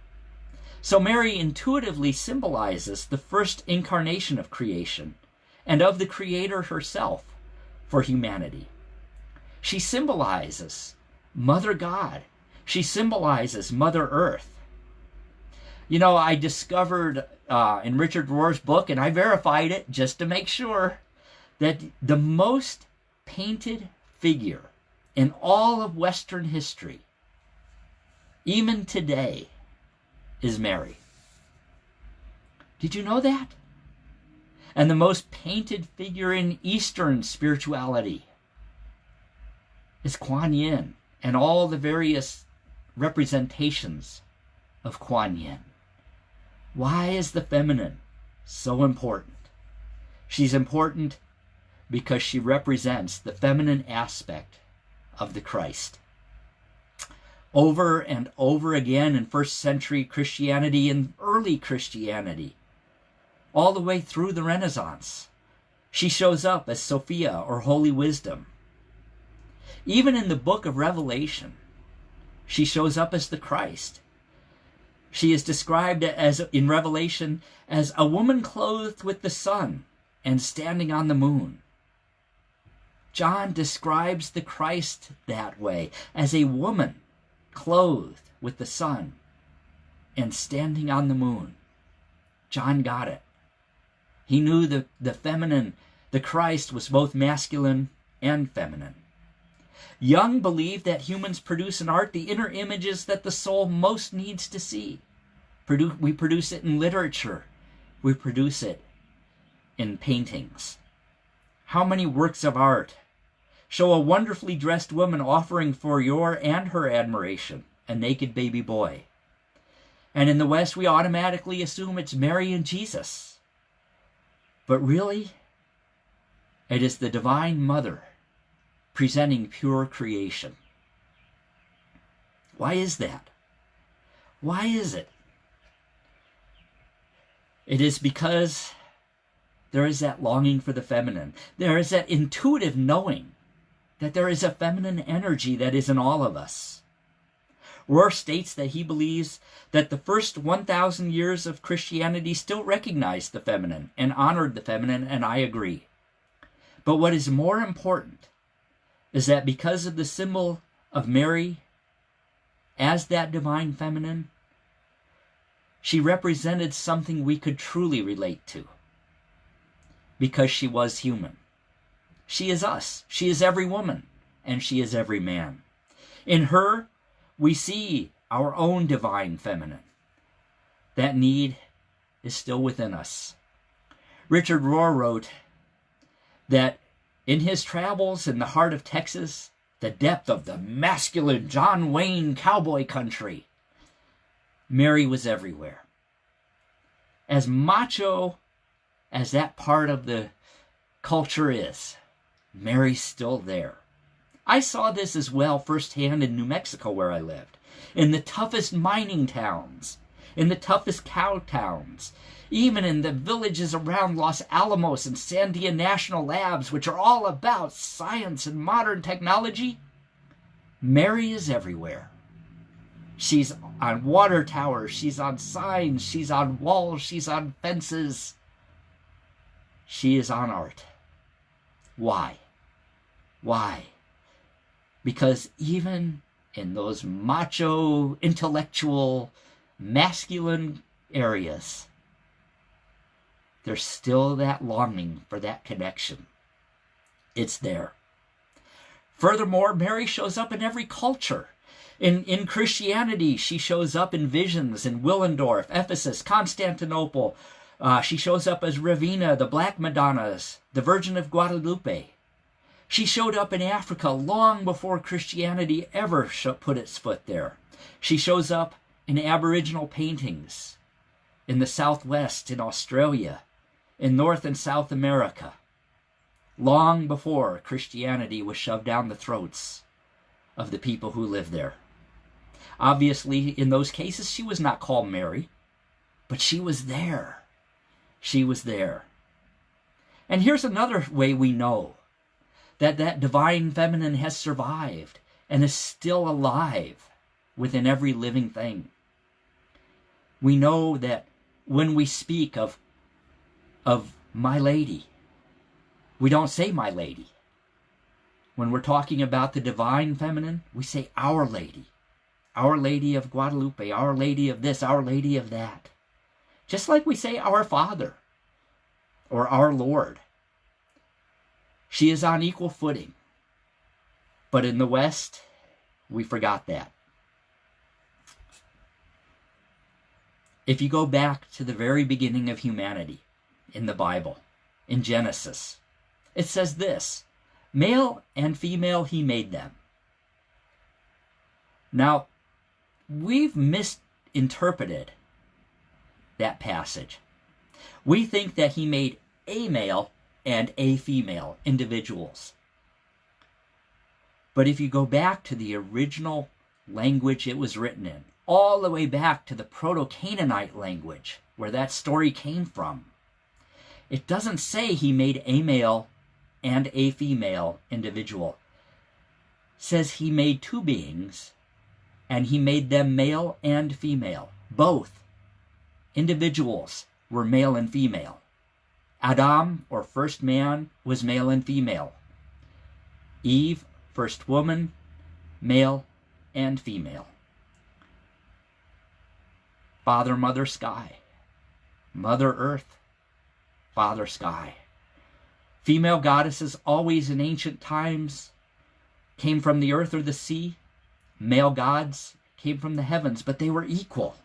So Mary intuitively symbolizes the first incarnation of creation and of the Creator herself for humanity. She symbolizes Mother God. She symbolizes Mother Earth. You know, I discovered in Richard Rohr's book, and I verified it just to make sure, that the most painted figure in all of Western history, even today, is Mary. Did you know that? And the most painted figure in Eastern spirituality is Kuan Yin and all the various representations of Kuan Yin. Why is the feminine so important? She's important because she represents the feminine aspect of the Christ. Over and over again in first century Christianity and early Christianity, all the way through the Renaissance, she shows up as Sophia or Holy Wisdom. Even in the book of Revelation, she shows up as the Christ. She is described as in Revelation as a woman clothed with the sun and standing on the moon. John describes the Christ that way, as a woman clothed with the sun and standing on the moon. John got it. He knew the feminine, the Christ, was both masculine and feminine. Jung believed that humans produce in art the inner images that the soul most needs to see. We produce it in literature. We produce it in paintings. How many works of art show a wonderfully dressed woman offering for your and her admiration a naked baby boy? And in the West, we automatically assume it's Mary and Jesus. But really, it is the Divine Mother presenting pure creation. Why is that? Why is it? It is because there is that longing for the feminine. There is that intuitive knowing that there is a feminine energy that is in all of us. Rohr states that he believes that the first 1,000 years of Christianity still recognized the feminine and honored the feminine, and I agree. But what is more important is that because of the symbol of Mary as that divine feminine, she represented something we could truly relate to, because she was human. She is us. She is every woman, and she is every man. In her, we see our own divine feminine. That need is still within us. Richard Rohr wrote that in his travels in the heart of Texas, the depth of the masculine John Wayne cowboy country, Mary was everywhere. As macho as that part of the culture is, Mary's still there. I saw this as well firsthand in New Mexico where I lived, in the toughest mining towns, in the toughest cow towns, even in the villages around Los Alamos and Sandia National Labs, which are all about science and modern technology. Mary is everywhere. She's on water towers, she's on signs, she's on walls, she's on fences. She is on art. Why? Why? Because even in those macho, intellectual, masculine areas, there's still that longing for that connection. It's there. Furthermore, Mary shows up in every culture. In Christianity, she shows up in visions in Willendorf, Ephesus, Constantinople. She shows up as Ravina, the Black Madonnas, the Virgin of Guadalupe. She showed up in Africa long before Christianity ever put its foot there. She shows up in Aboriginal paintings in the Southwest, in Australia, in North and South America, long before Christianity was shoved down the throats of the people who lived there. Obviously, in those cases, she was not called Mary, but she was there. She was there. And here's another way we know that that divine feminine has survived and is still alive within every living thing. We know that when we speak of my lady, we don't say my lady. When we're talking about the divine feminine, we say Our Lady. Our Lady of Guadalupe, Our Lady of this, Our Lady of that. Just like we say Our Father or Our Lord. She is on equal footing. But in the West, we forgot that. If you go back to the very beginning of humanity in the Bible, in Genesis, it says this: male and female he made them. Now, we've misinterpreted that passage. We think that he made a male and a female individuals. But if you go back to the original language it was written in, all the way back to the Proto-Canaanite language, where that story came from, it doesn't say he made a male and a female individual. It says he made two beings, and he made them male and female. Both individuals were male and female. Adam, or first man, was male and female. Eve, first woman, male and female. Father, Mother, Sky. Mother, Earth. Father, Sky. Female goddesses, always in ancient times, came from the earth or the sea. Male gods came from the heavens, but they were equal.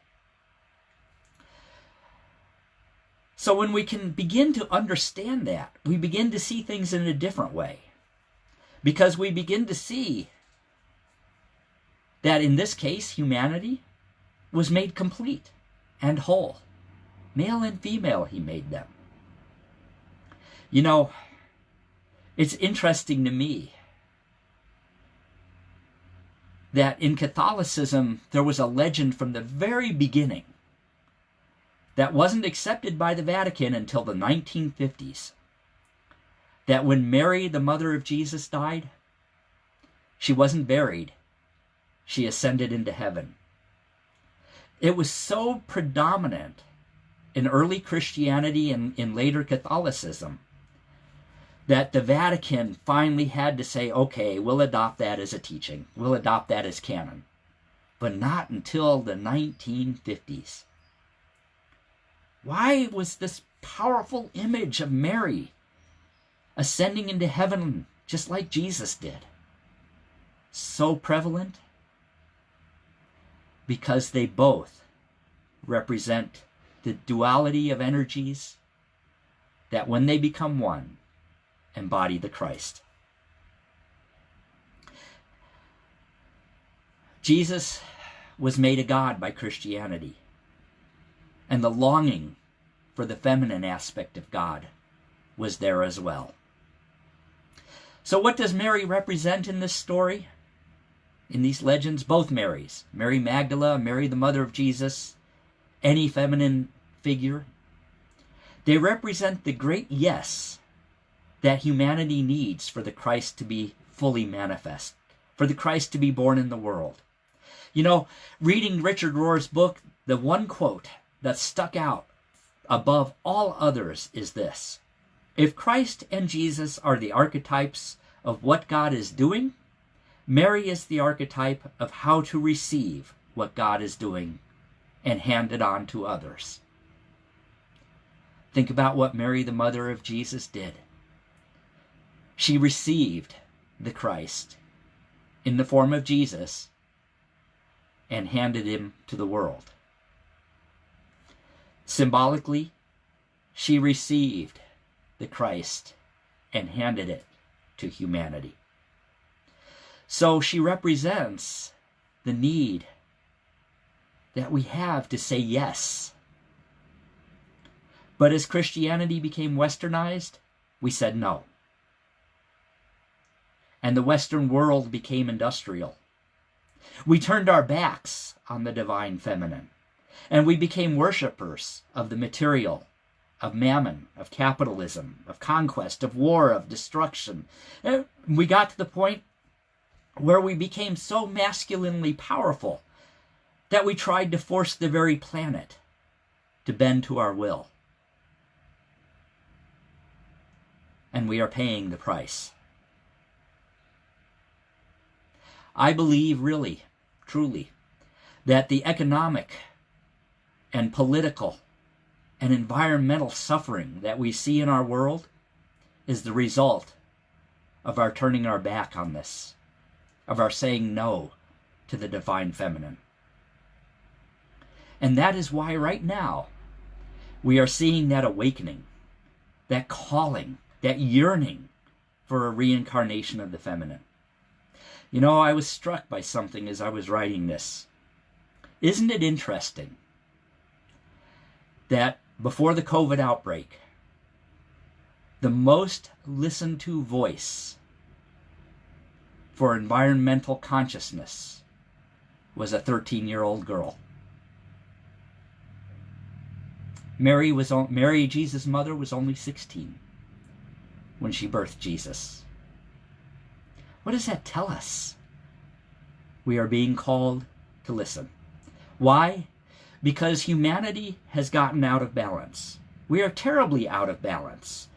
So when we can begin to understand that, we begin to see things in a different way. Because we begin to see that in this case, humanity was made complete and whole. Male and female, he made them. You know, it's interesting to me that in Catholicism, there was a legend from the very beginning that wasn't accepted by the Vatican until the 1950s. That when Mary, the mother of Jesus, died, she wasn't buried. She ascended into heaven. It was so predominant in early Christianity and in later Catholicism that the Vatican finally had to say, okay, we'll adopt that as a teaching. We'll adopt that as canon. But not until the 1950s. Why was this powerful image of Mary ascending into heaven just like Jesus did so prevalent? Because they both represent the duality of energies that when they become one, embody the Christ. Jesus was made a God by Christianity, and the longing for the feminine aspect of God was there as well. So what does Mary represent in this story? In these legends, both Marys. Mary Magdalene, Mary the mother of Jesus, any feminine figure. They represent the great yes that humanity needs for the Christ to be fully manifest, for the Christ to be born in the world. You know, reading Richard Rohr's book, the one quote that stuck out above all others is this: if Christ and Jesus are the archetypes of what God is doing, Mary is the archetype of how to receive what God is doing and hand it on to others. Think about what Mary, the mother of Jesus, did. She received the Christ in the form of Jesus and handed him to the world. Symbolically, she received the Christ and handed it to humanity. So she represents the need that we have to say yes. But as Christianity became westernized, we said no. And the Western world became industrial. We turned our backs on the divine feminine, and we became worshipers of the material, of mammon, of capitalism, of conquest, of war, of destruction. And we got to the point where we became so masculinely powerful that we tried to force the very planet to bend to our will. And we are paying the price. I believe really, truly, that the economic and political and environmental suffering that we see in our world is the result of our turning our back on this, of our saying no to the divine feminine. And that is why right now we are seeing that awakening, that calling, that yearning for a reincarnation of the feminine. You know, I was struck by something as I was writing this. Isn't it interesting that before the COVID outbreak, the most listened to voice for environmental consciousness was a 13-year-old girl? Mary, Jesus' mother, was only 16 when she birthed Jesus. What does that tell us? We are being called to listen. Why? Because humanity has gotten out of balance. We are terribly out of balance.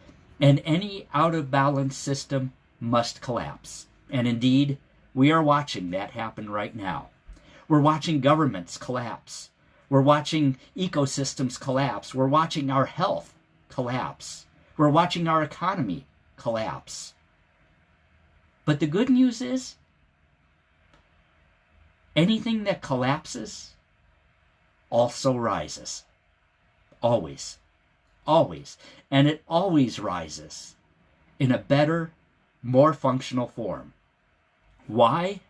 And any out of balance system must collapse. And indeed, we are watching that happen right now. We're watching governments collapse. We're watching ecosystems collapse. We're watching our health collapse. We're watching our economy collapse. But the good news is, anything that collapses also rises. Always. Always. And it always rises in a better, more functional form. Why?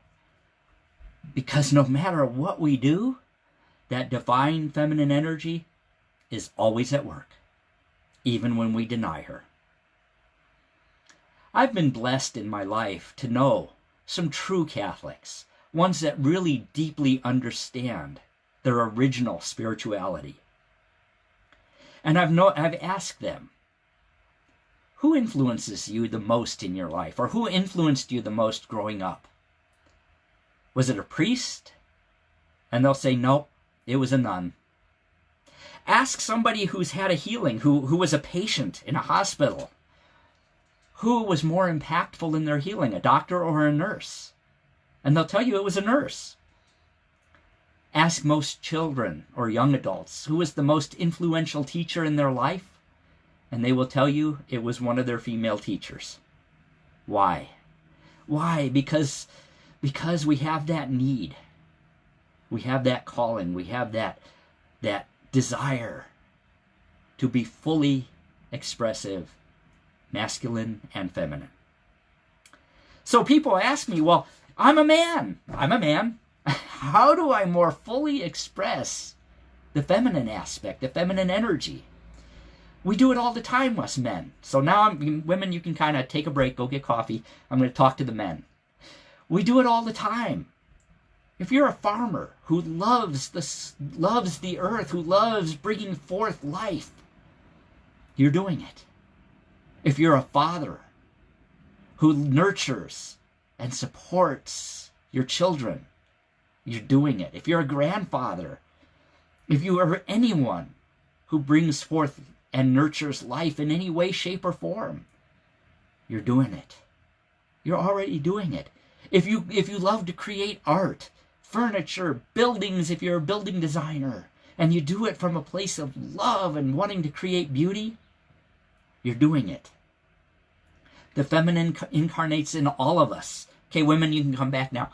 Because no matter what we do, that divine feminine energy is always at work, even when we deny her. I've been blessed in my life to know some true Catholics, ones that really deeply understand their original spirituality. And I've asked them, who influences you the most in your life? Or who influenced you the most growing up? Was it a priest? And they'll say, nope, it was a nun. Ask somebody who's had a healing, who was a patient in a hospital. Who was more impactful in their healing, a doctor or a nurse? And they'll tell you it was a nurse. Ask most children or young adults who was the most influential teacher in their life, and they will tell you it was one of their female teachers. Why? Why? Because we have that need. We have that calling. We have that desire to be fully expressive, masculine and feminine. So people ask me, well, I'm a man. How do I more fully express the feminine aspect, the feminine energy? We do it all the time, us men. So now, women, you can kind of take a break, go get coffee. I'm going to talk to the men. We do it all the time. If you're a farmer who loves the earth, who loves bringing forth life, you're doing it. If you're a father who nurtures and supports your children, you're doing it. If you're a grandfather, if you are anyone who brings forth and nurtures life in any way, shape, or form, you're doing it. You're already doing it. If you love to create art, furniture, buildings, if you're a building designer, and you do it from a place of love and wanting to create beauty, you're doing it. The feminine incarnates in all of us. Okay, women, you can come back now.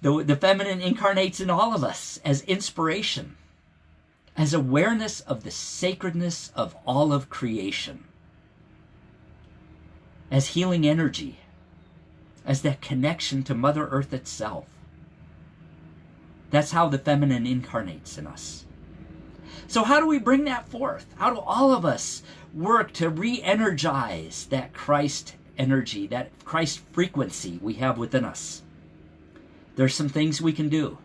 The feminine incarnates in all of us as inspiration, as awareness of the sacredness of all of creation, as healing energy, as that connection to Mother Earth itself. That's how the feminine incarnates in us. So how do we bring that forth? How do all of us work to re-energize that Christ energy, that Christ frequency we have within us? There's some things we can do.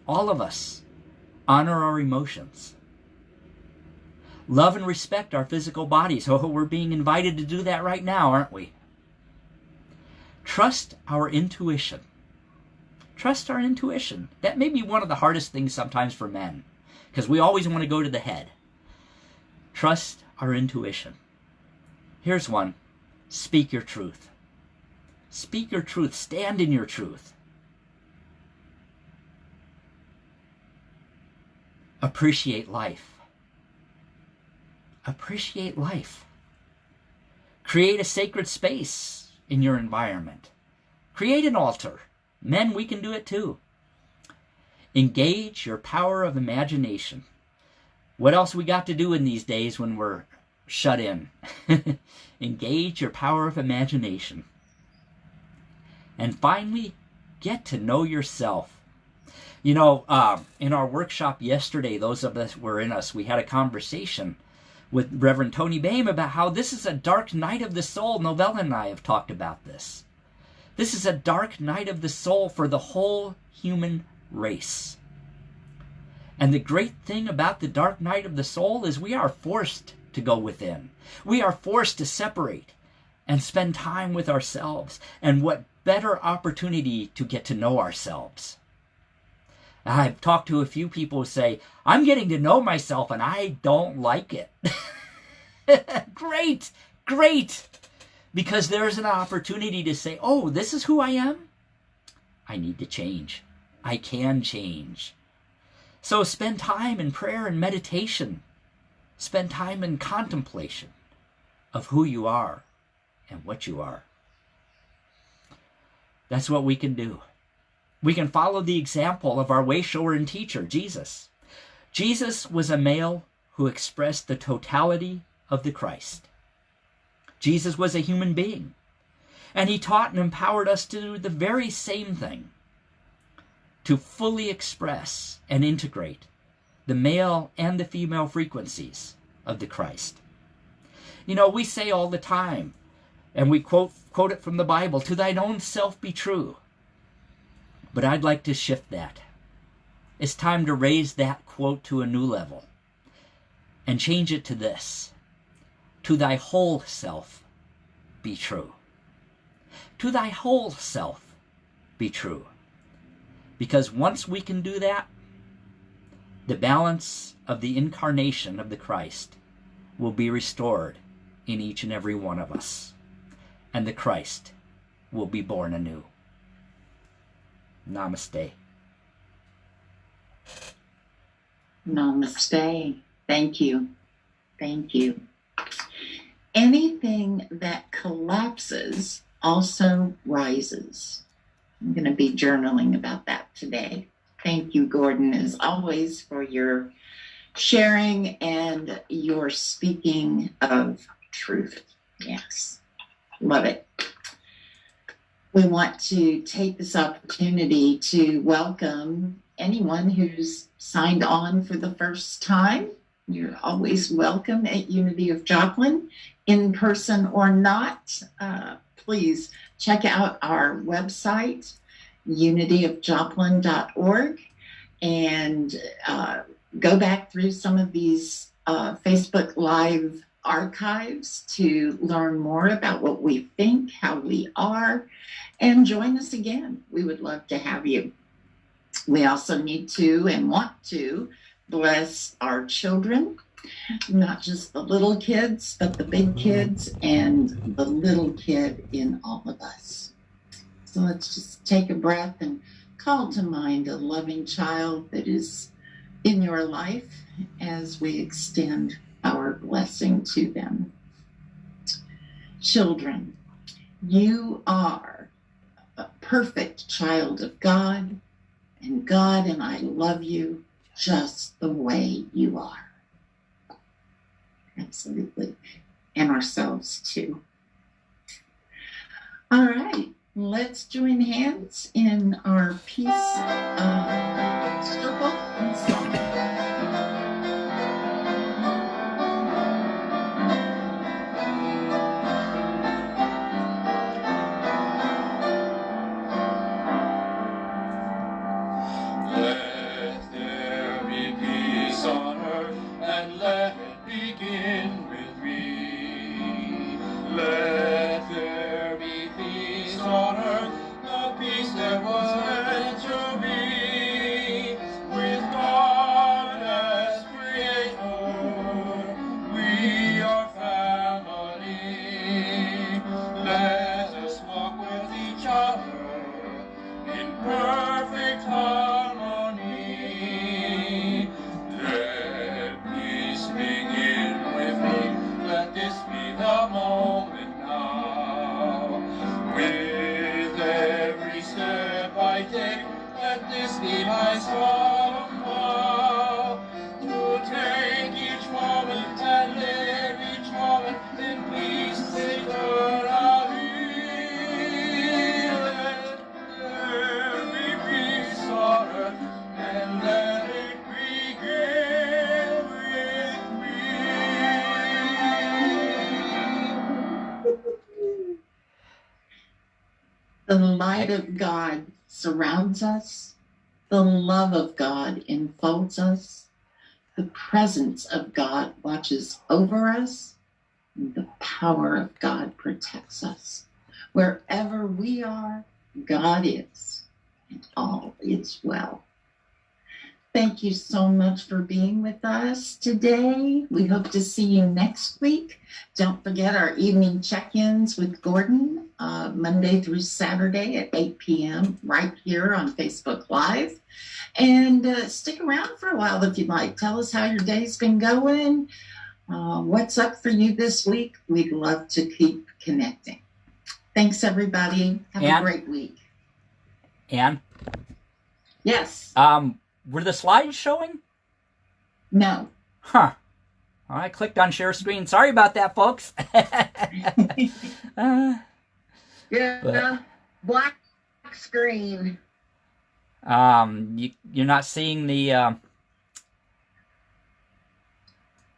All of us. Honor our emotions. Love and respect our physical bodies. Oh, we're being invited to do that right now, aren't we? Trust our intuition. Trust our intuition. That may be one of the hardest things sometimes for men, because we always want to go to the head. Trust our intuition. Here's one. Speak your truth. Speak your truth. Stand in your truth. Appreciate life. Appreciate life. Create a sacred space in your environment. Create an altar. Men, we can do it too. Engage your power of imagination. What else we got to do in these days when we're shut in? Engage your power of imagination. And finally, get to know yourself. You know, in our workshop yesterday, those of us were in us, we had a conversation with Reverend Tony Boehm about how this is a dark night of the soul. Novella and I have talked about this. This is a dark night of the soul for the whole human race. And the great thing about the dark night of the soul is we are forced to go within. We are forced to separate and spend time with ourselves. And what better opportunity to get to know ourselves. I've talked to a few people who say, I'm getting to know myself and I don't like it. Great, great. Because there's an opportunity to say, oh, this is who I am? I need to change. I can change. So spend time in prayer and meditation. Spend time in contemplation of who you are and what you are. That's what we can do. We can follow the example of our way shower and teacher, Jesus. Jesus was a male who expressed the totality of the Christ. Jesus was a human being, and he taught and empowered us to do the very same thing, to fully express and integrate the male and the female frequencies of the Christ. You know, we say all the time, and we quote it from the Bible, to thine own self be true. But I'd like to shift that. It's time to raise that quote to a new level and change it to this. To thy whole self be true. To thy whole self be true. Because once we can do that, the balance of the incarnation of the Christ will be restored in each and every one of us. And the Christ will be born anew. Namaste. Namaste. Thank you. Thank you. Anything that collapses also rises. I'm going to be journaling about that today. Thank you, Gordon, as always, for your sharing and your speaking of truth. Yes, love it. We want to take this opportunity to welcome anyone who's signed on for the first time. You're always welcome at Unity of Joplin, in person or not. Please check out our website, unityofjoplin.org, and go back through some of these Facebook Live archives to learn more about what we think, how we are, and join us again. We would love to have you. We also need to and want to bless our children, not just the little kids, but the big kids and the little kid in all of us. So let's just take a breath and call to mind a loving child that is in your life as we extend our blessing to them. Children, you are a perfect child of God, and God and I love you just the way you are. Absolutely. And ourselves too. All right, let's join hands in our peace circle and song. Let there be peace on earth, and let it begin with me. Let there be peace on earth, the peace that was meant to be. With God as creator, we are family. Let us walk with each other in perfect harmony. Let peace begin with me. Let this be the moment now. With every step I take, let this be my solemn vow. To take each moment and live each moment in peace eternally. Let there be peace on earth, and let it begin with me. The light of God surrounds us. The love of God enfolds us. The presence of God watches over us. And the power of God protects us. Wherever we are, God is, and all is well. Thank you so much for being with us today. We hope to see you next week. Don't forget our evening check-ins with Gordon, Monday through Saturday at 8 p.m. right here on Facebook Live. And stick around for a while if you'd like. Tell us how your day's been going. What's up for you this week? We'd love to keep connecting. Thanks, everybody. Have a great week. Ann? Yes. Were the slides showing? No. Huh. Well, I clicked on share screen. Sorry about that, folks. Black screen. You're not seeing the,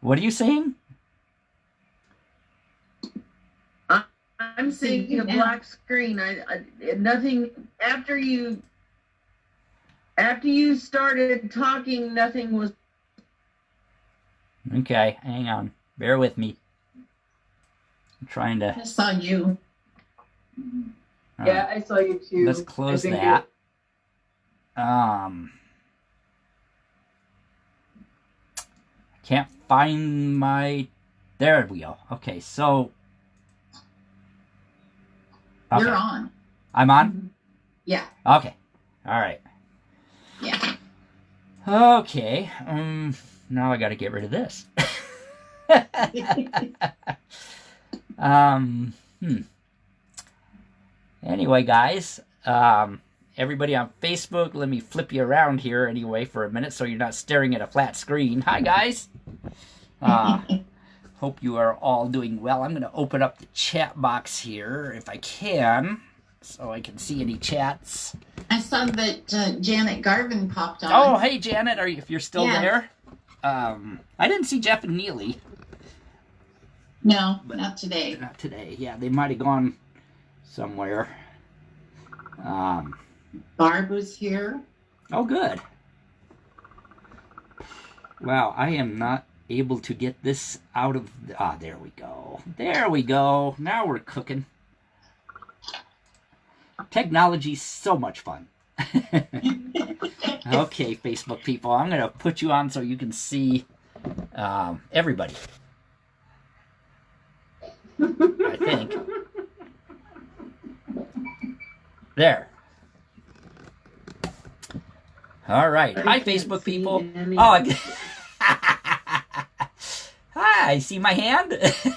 what are you seeing? I'm seeing a black screen. I nothing after you started talking, nothing was. Okay, hang on. Bear with me. I'm trying to. I saw you. Yeah, I saw you too. Let's close that. Can't find my. There we go. Okay, so. Okay. You're on. I'm on? Yeah. Okay. All right. Yeah. Okay. Now I got to get rid of this. Anyway, guys, everybody on Facebook, let me flip you around here anyway for a minute so you're not staring at a flat screen. Hi, guys. Hope you are all doing well. I'm going to open up the chat box here if I can, so I can see any chats. I saw that Janet Garvin popped on. Oh, hey, Janet, if you're still there? I didn't see Jeff and Neely. No, not today. Not today. Yeah, they might have gone somewhere. Barb was here. Oh, good. Wow, I am not able to get this out of... Ah, there we go. There we go. Now we're cooking. Technology's so much fun. Okay, Facebook people, I'm going to put you on so you can see everybody. I think. There. All right. Hi, Facebook people. Oh, hi. See my hand?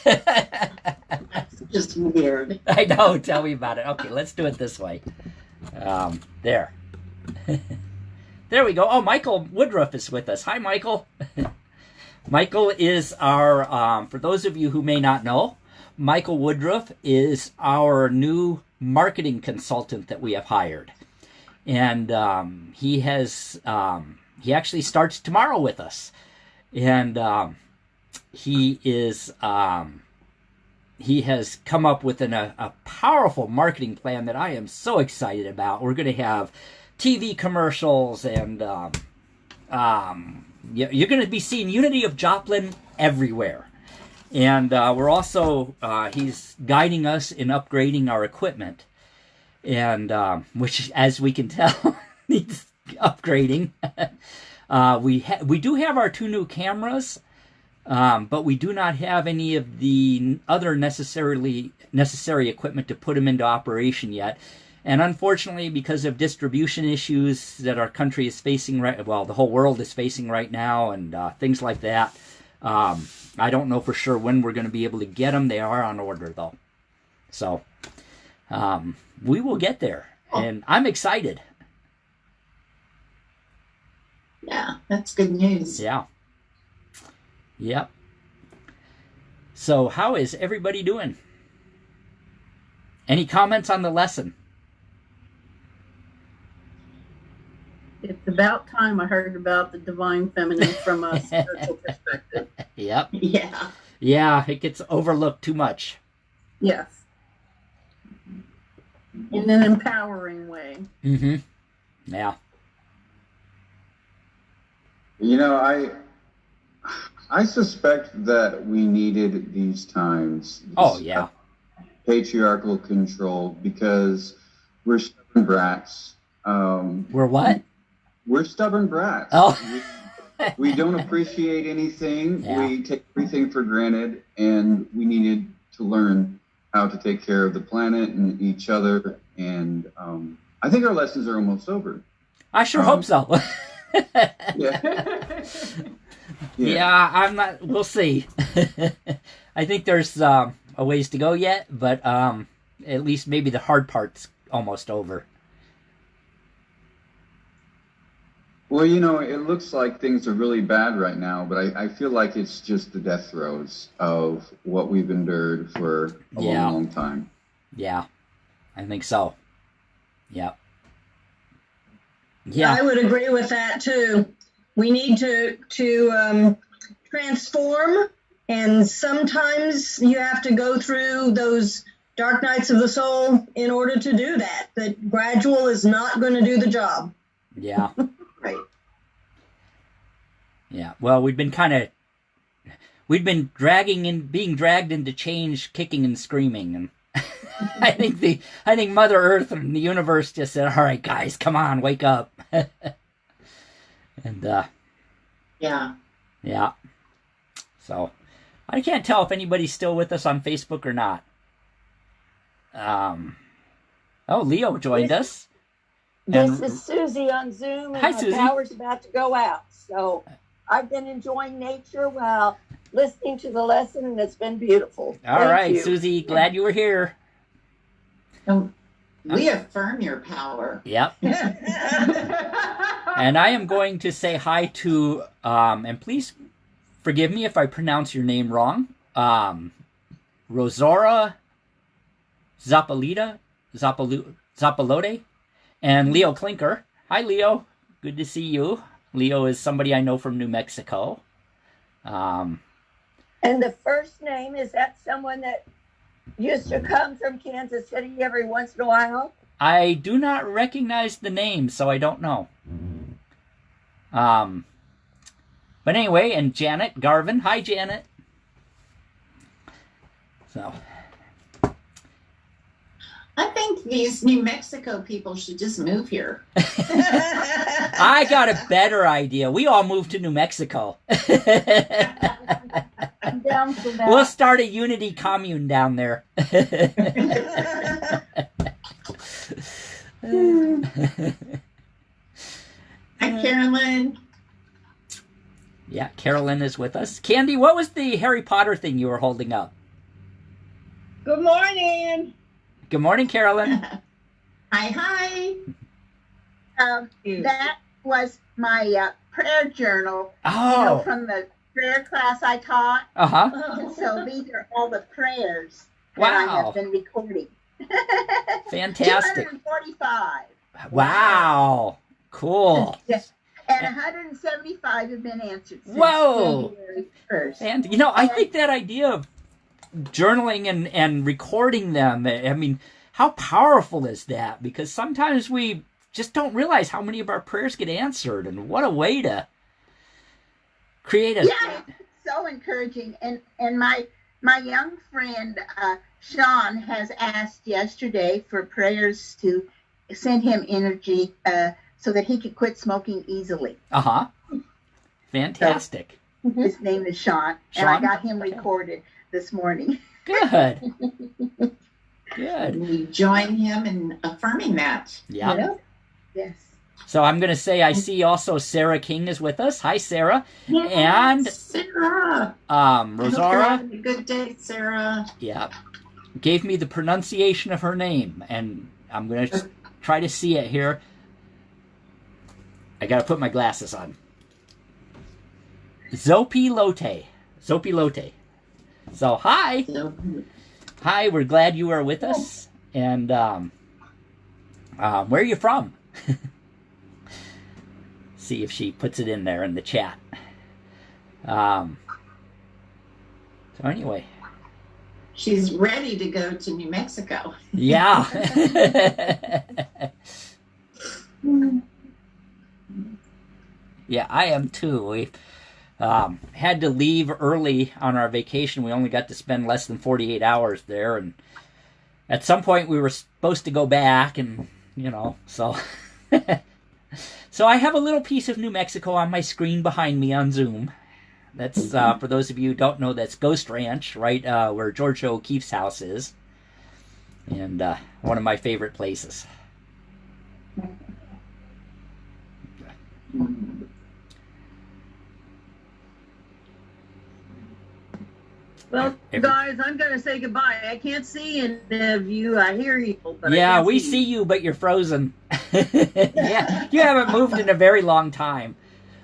That's just weird. I know. Tell me about it. Okay, let's do it this way. There. There we go. Oh, Michael Woodruff is with us. Hi, Michael. Michael is our, for those of you who may not know, Michael Woodruff is our new marketing consultant that we have hired. And he actually starts tomorrow with us. And he has come up with a powerful marketing plan that I am so excited about. We're going to have TV commercials, and you're going to be seeing Unity of Joplin everywhere. And we're also, he's guiding us in upgrading our equipment, and which, as we can tell, needs upgrading. We do have our 2 new cameras, but we do not have any of the other necessary equipment to put them into operation yet. And unfortunately, because of distribution issues that our country is facing the whole world is facing right now, and things like that, I don't know for sure when we're going to be able to get them. They are on order, though. So, we will get there. And I'm excited. Yeah, that's good news. Yeah. Yep. So, how is everybody doing? Any comments on the lesson? It's about time I heard about the divine feminine from a spiritual perspective. Yep. Yeah. Yeah, it gets overlooked too much. Yes. In an empowering way. Mm-hmm. Yeah. You know, I suspect that we needed these times. Oh, yeah. Patriarchal control, because we're stubborn brats. We're what? We're stubborn brats. Oh. We don't appreciate anything. Yeah. We take everything for granted, and we needed to learn how to take care of the planet and each other. And I think our lessons are almost over. I sure hope so. Yeah. Yeah, I'm not. We'll see. I think there's a ways to go yet, but at least maybe the hard part's almost over. Well, you know, it looks like things are really bad right now, but I feel like it's just the death throes of what we've endured for a long, long time. Yeah, I think so. Yep. Yeah. I would agree with that too. We need to transform, and sometimes you have to go through those dark nights of the soul in order to do that. That gradual is not going to do the job. Yeah. Right. Yeah. Well, we've been being dragged into change, kicking and screaming, and I think Mother Earth and the universe just said, "All right, guys, come on, wake up." And Yeah. yeah. So I can't tell if anybody's still with us on Facebook or not. Oh, Leo joined us. This is Susie on Zoom, and Hi, my Susie. power's about to go out. So I've been enjoying nature while listening to the lesson, and it's been beautiful. All Thank right, you. Susie, glad you were here. We affirm your power. Yep. And I am going to say hi to, and please forgive me if I pronounce your name wrong, Rosora Zapalode, and Leo Klinker. Hi, Leo. Good to see you. Leo is somebody I know from New Mexico. Um, And the first name, is that someone that used to come from Kansas City every once in a while? I do not recognize the name, so I don't know. But anyway, and Janet Garvin. Hi, Janet. So, I think these New Mexico people should just move here. I got a better idea. We all moved to New Mexico. I'm down for that. We'll start a unity commune down there. Hi, Carolyn. Yeah, Carolyn is with us. Candy, what was the Harry Potter thing you were holding up? Good morning. Good morning, Carolyn. Hi. That was my prayer journal, Oh. from the prayer class I taught. Uh-huh. And so these are all the prayers that I Wow. have been recording. Fantastic. 245. Wow. Cool. Yes. And 175 have been answered since Whoa. January 1st. And, I think that idea of journaling and recording them, I mean, how powerful is that? Because sometimes we just don't realize how many of our prayers get answered, and what a way to create a... Yeah, it's so encouraging. And my young friend, Sean, has asked yesterday for prayers to send him energy so that he could quit smoking easily. Uh-huh. Fantastic. His name is Sean, and I got him recorded this morning. Good. Good. We join him in affirming that. Yeah. Yes. So I'm going to say I see also Sarah King is with us. Hi, Sarah. And Sarah. I hope you're Rosara. having a good day, Sarah. Yeah. Gave me the pronunciation of her name, and I'm going to try to see it here. I got to put my glasses on. Zopilote. Zopilote. So, hi. Hi, we're glad you are with us. And where are you from? See if she puts it in there in the chat. So anyway. She's ready to go to New Mexico. Yeah. Yeah, I am too. We had to leave early on our vacation. We only got to spend less than 48 hours there, and at some point we were supposed to go back, and so so I have a little piece of New Mexico on my screen behind me on Zoom. That's for those of you who don't know, that's Ghost Ranch, right where George O'Keeffe's house is, and one of my favorite places. Well, guys, I'm going to say goodbye. I can't see any of you. I hear you, but I Yeah, can't we see see you, but you're frozen. Yeah, you haven't moved in a very long time.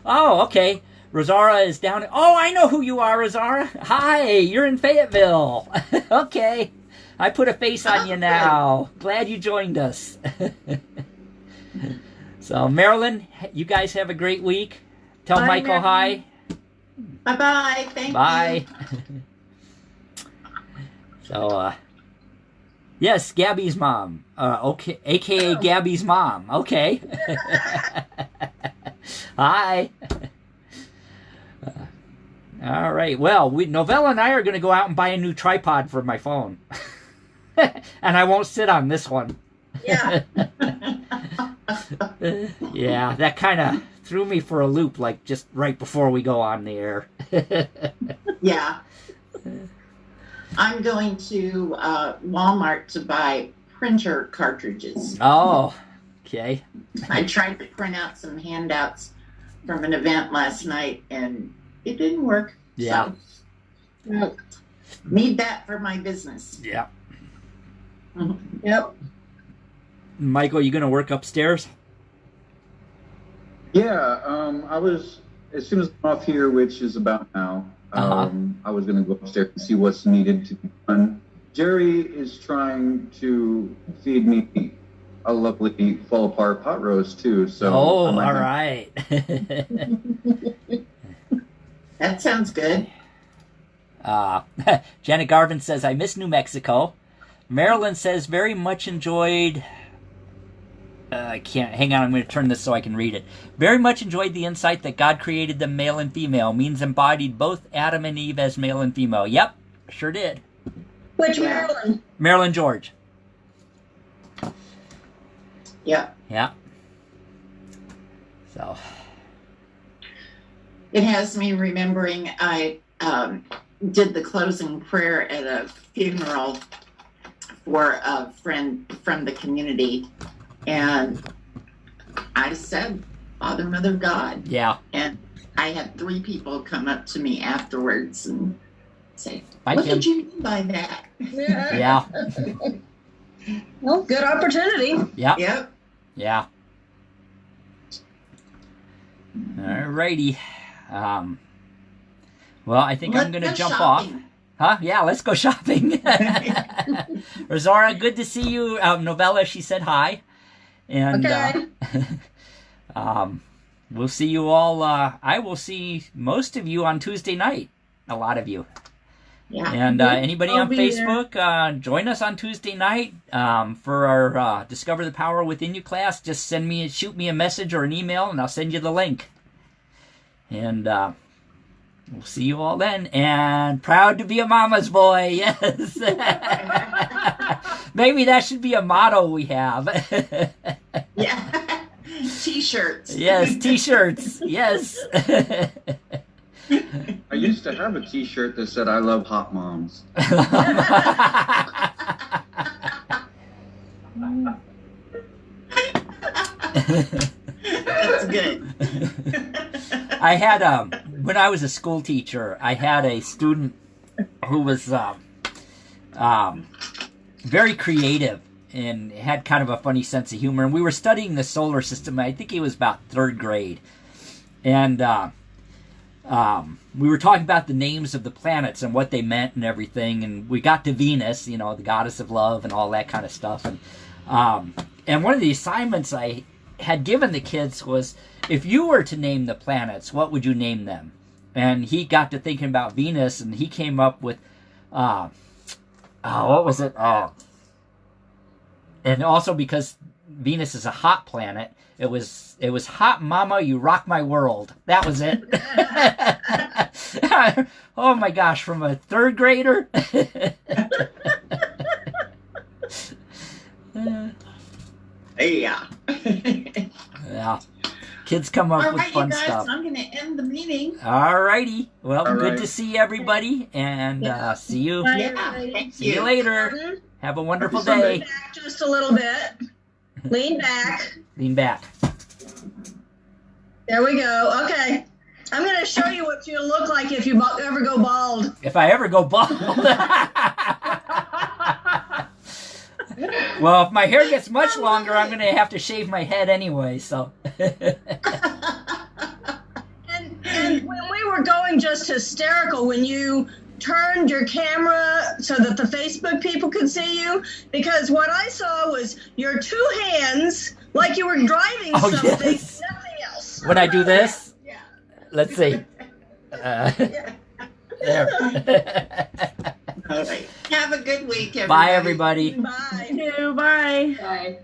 Oh, okay. Rosara is down. Oh, I know who you are, Rosara. Hi, you're in Fayetteville. Okay. I put a face on you now. Glad you joined us. So, Marilyn, you guys have a great week. Tell Bye, Michael Marilyn. hi. Bye-bye. Thank you. Bye. So, yes, Gabby's mom. Okay, a.k.a. Gabby's mom. Okay. Hi. All right. Well, Novella and I are going to go out and buy a new tripod for my phone. And I won't sit on this one. Yeah. Yeah, that kind of threw me for a loop, like just right before we go on the air. Yeah. I'm going to Walmart to buy printer cartridges. Oh, okay. I tried to print out some handouts from an event last night, and it didn't work. Yeah. So, need that for my business. Yeah. Yep. Michael, you going to work upstairs? Yeah, I was, as soon as I'm off here, which is about now, I was going to go upstairs and see what's needed to be done. Jerry is trying to feed me a lovely fall-apart pot roast, too. So all right. That sounds good. Janet Garvin says, I miss New Mexico. Marilyn says, very much enjoyed... I can't. Hang on, I'm going to turn this so I can read it. Very much enjoyed the insight that God created them male and female. Means embodied both Adam and Eve as male and female. Yep, sure did. Which Marilyn? Marilyn George. Yep. Yeah. So. It has me remembering I did the closing prayer at a funeral for a friend from the community. And I said, Father, Mother, God. Yeah. And I had 3 people come up to me afterwards and say, Bye, what Kim. did you mean by that? Yeah. Well, good opportunity. Yeah. Yep. Yeah. Alrighty. Well, I think I'm going to jump off. Huh? Yeah, let's go shopping. Rosara, good to see you. Novella, she said hi. And Okay. we'll see you all. I will see most of you on Tuesday night. A lot of you. Yeah. And anybody I'll on be Facebook, join us on Tuesday night for our Discover the Power Within You class. Just shoot me a message or an email, and I'll send you the link. And we'll see you all then. And proud to be a mama's boy. Yes. Maybe that should be a motto we have. Yeah. T-shirts. Yes, T-shirts. Yes. I used to have a T-shirt that said, I love hot moms. That's good. I had when I was a school teacher, I had a student who was very creative and had kind of a funny sense of humor. And we were studying the solar system. I think he was about 3rd grade, and we were talking about the names of the planets and what they meant and everything. And we got to Venus, you know, the goddess of love and all that kind of stuff. And one of the assignments I had given the kids was, if you were to name the planets, what would you name them? And he got to thinking about Venus, and he came up with, what was it? And also because Venus is a hot planet, it was Hot Mama, You Rock My World. That was it. Oh my gosh, from a 3rd grader. Yeah. Yeah. Kids come up All with right, fun you guys, stuff. I'm going to end the meeting. Alrighty. Well, All good right. to see everybody, and see you. Yeah, thank See you you. later. Have a wonderful Happy Sunday. day. Back just a little bit. Lean back. Lean back. There we go. Okay. I'm going to show you what you look like if you ever go bald. If I ever go bald. Well, if my hair gets much longer, I'm going to have to shave my head anyway, so. And when we were going just hysterical, when you turned your camera so that the Facebook people could see you, because what I saw was your 2 hands like you were driving Oh, something, yes. nothing else. When I do this, Yeah. let's see. There. All right. Have a good week, everybody. Bye, everybody. Bye. You too. Bye. Bye.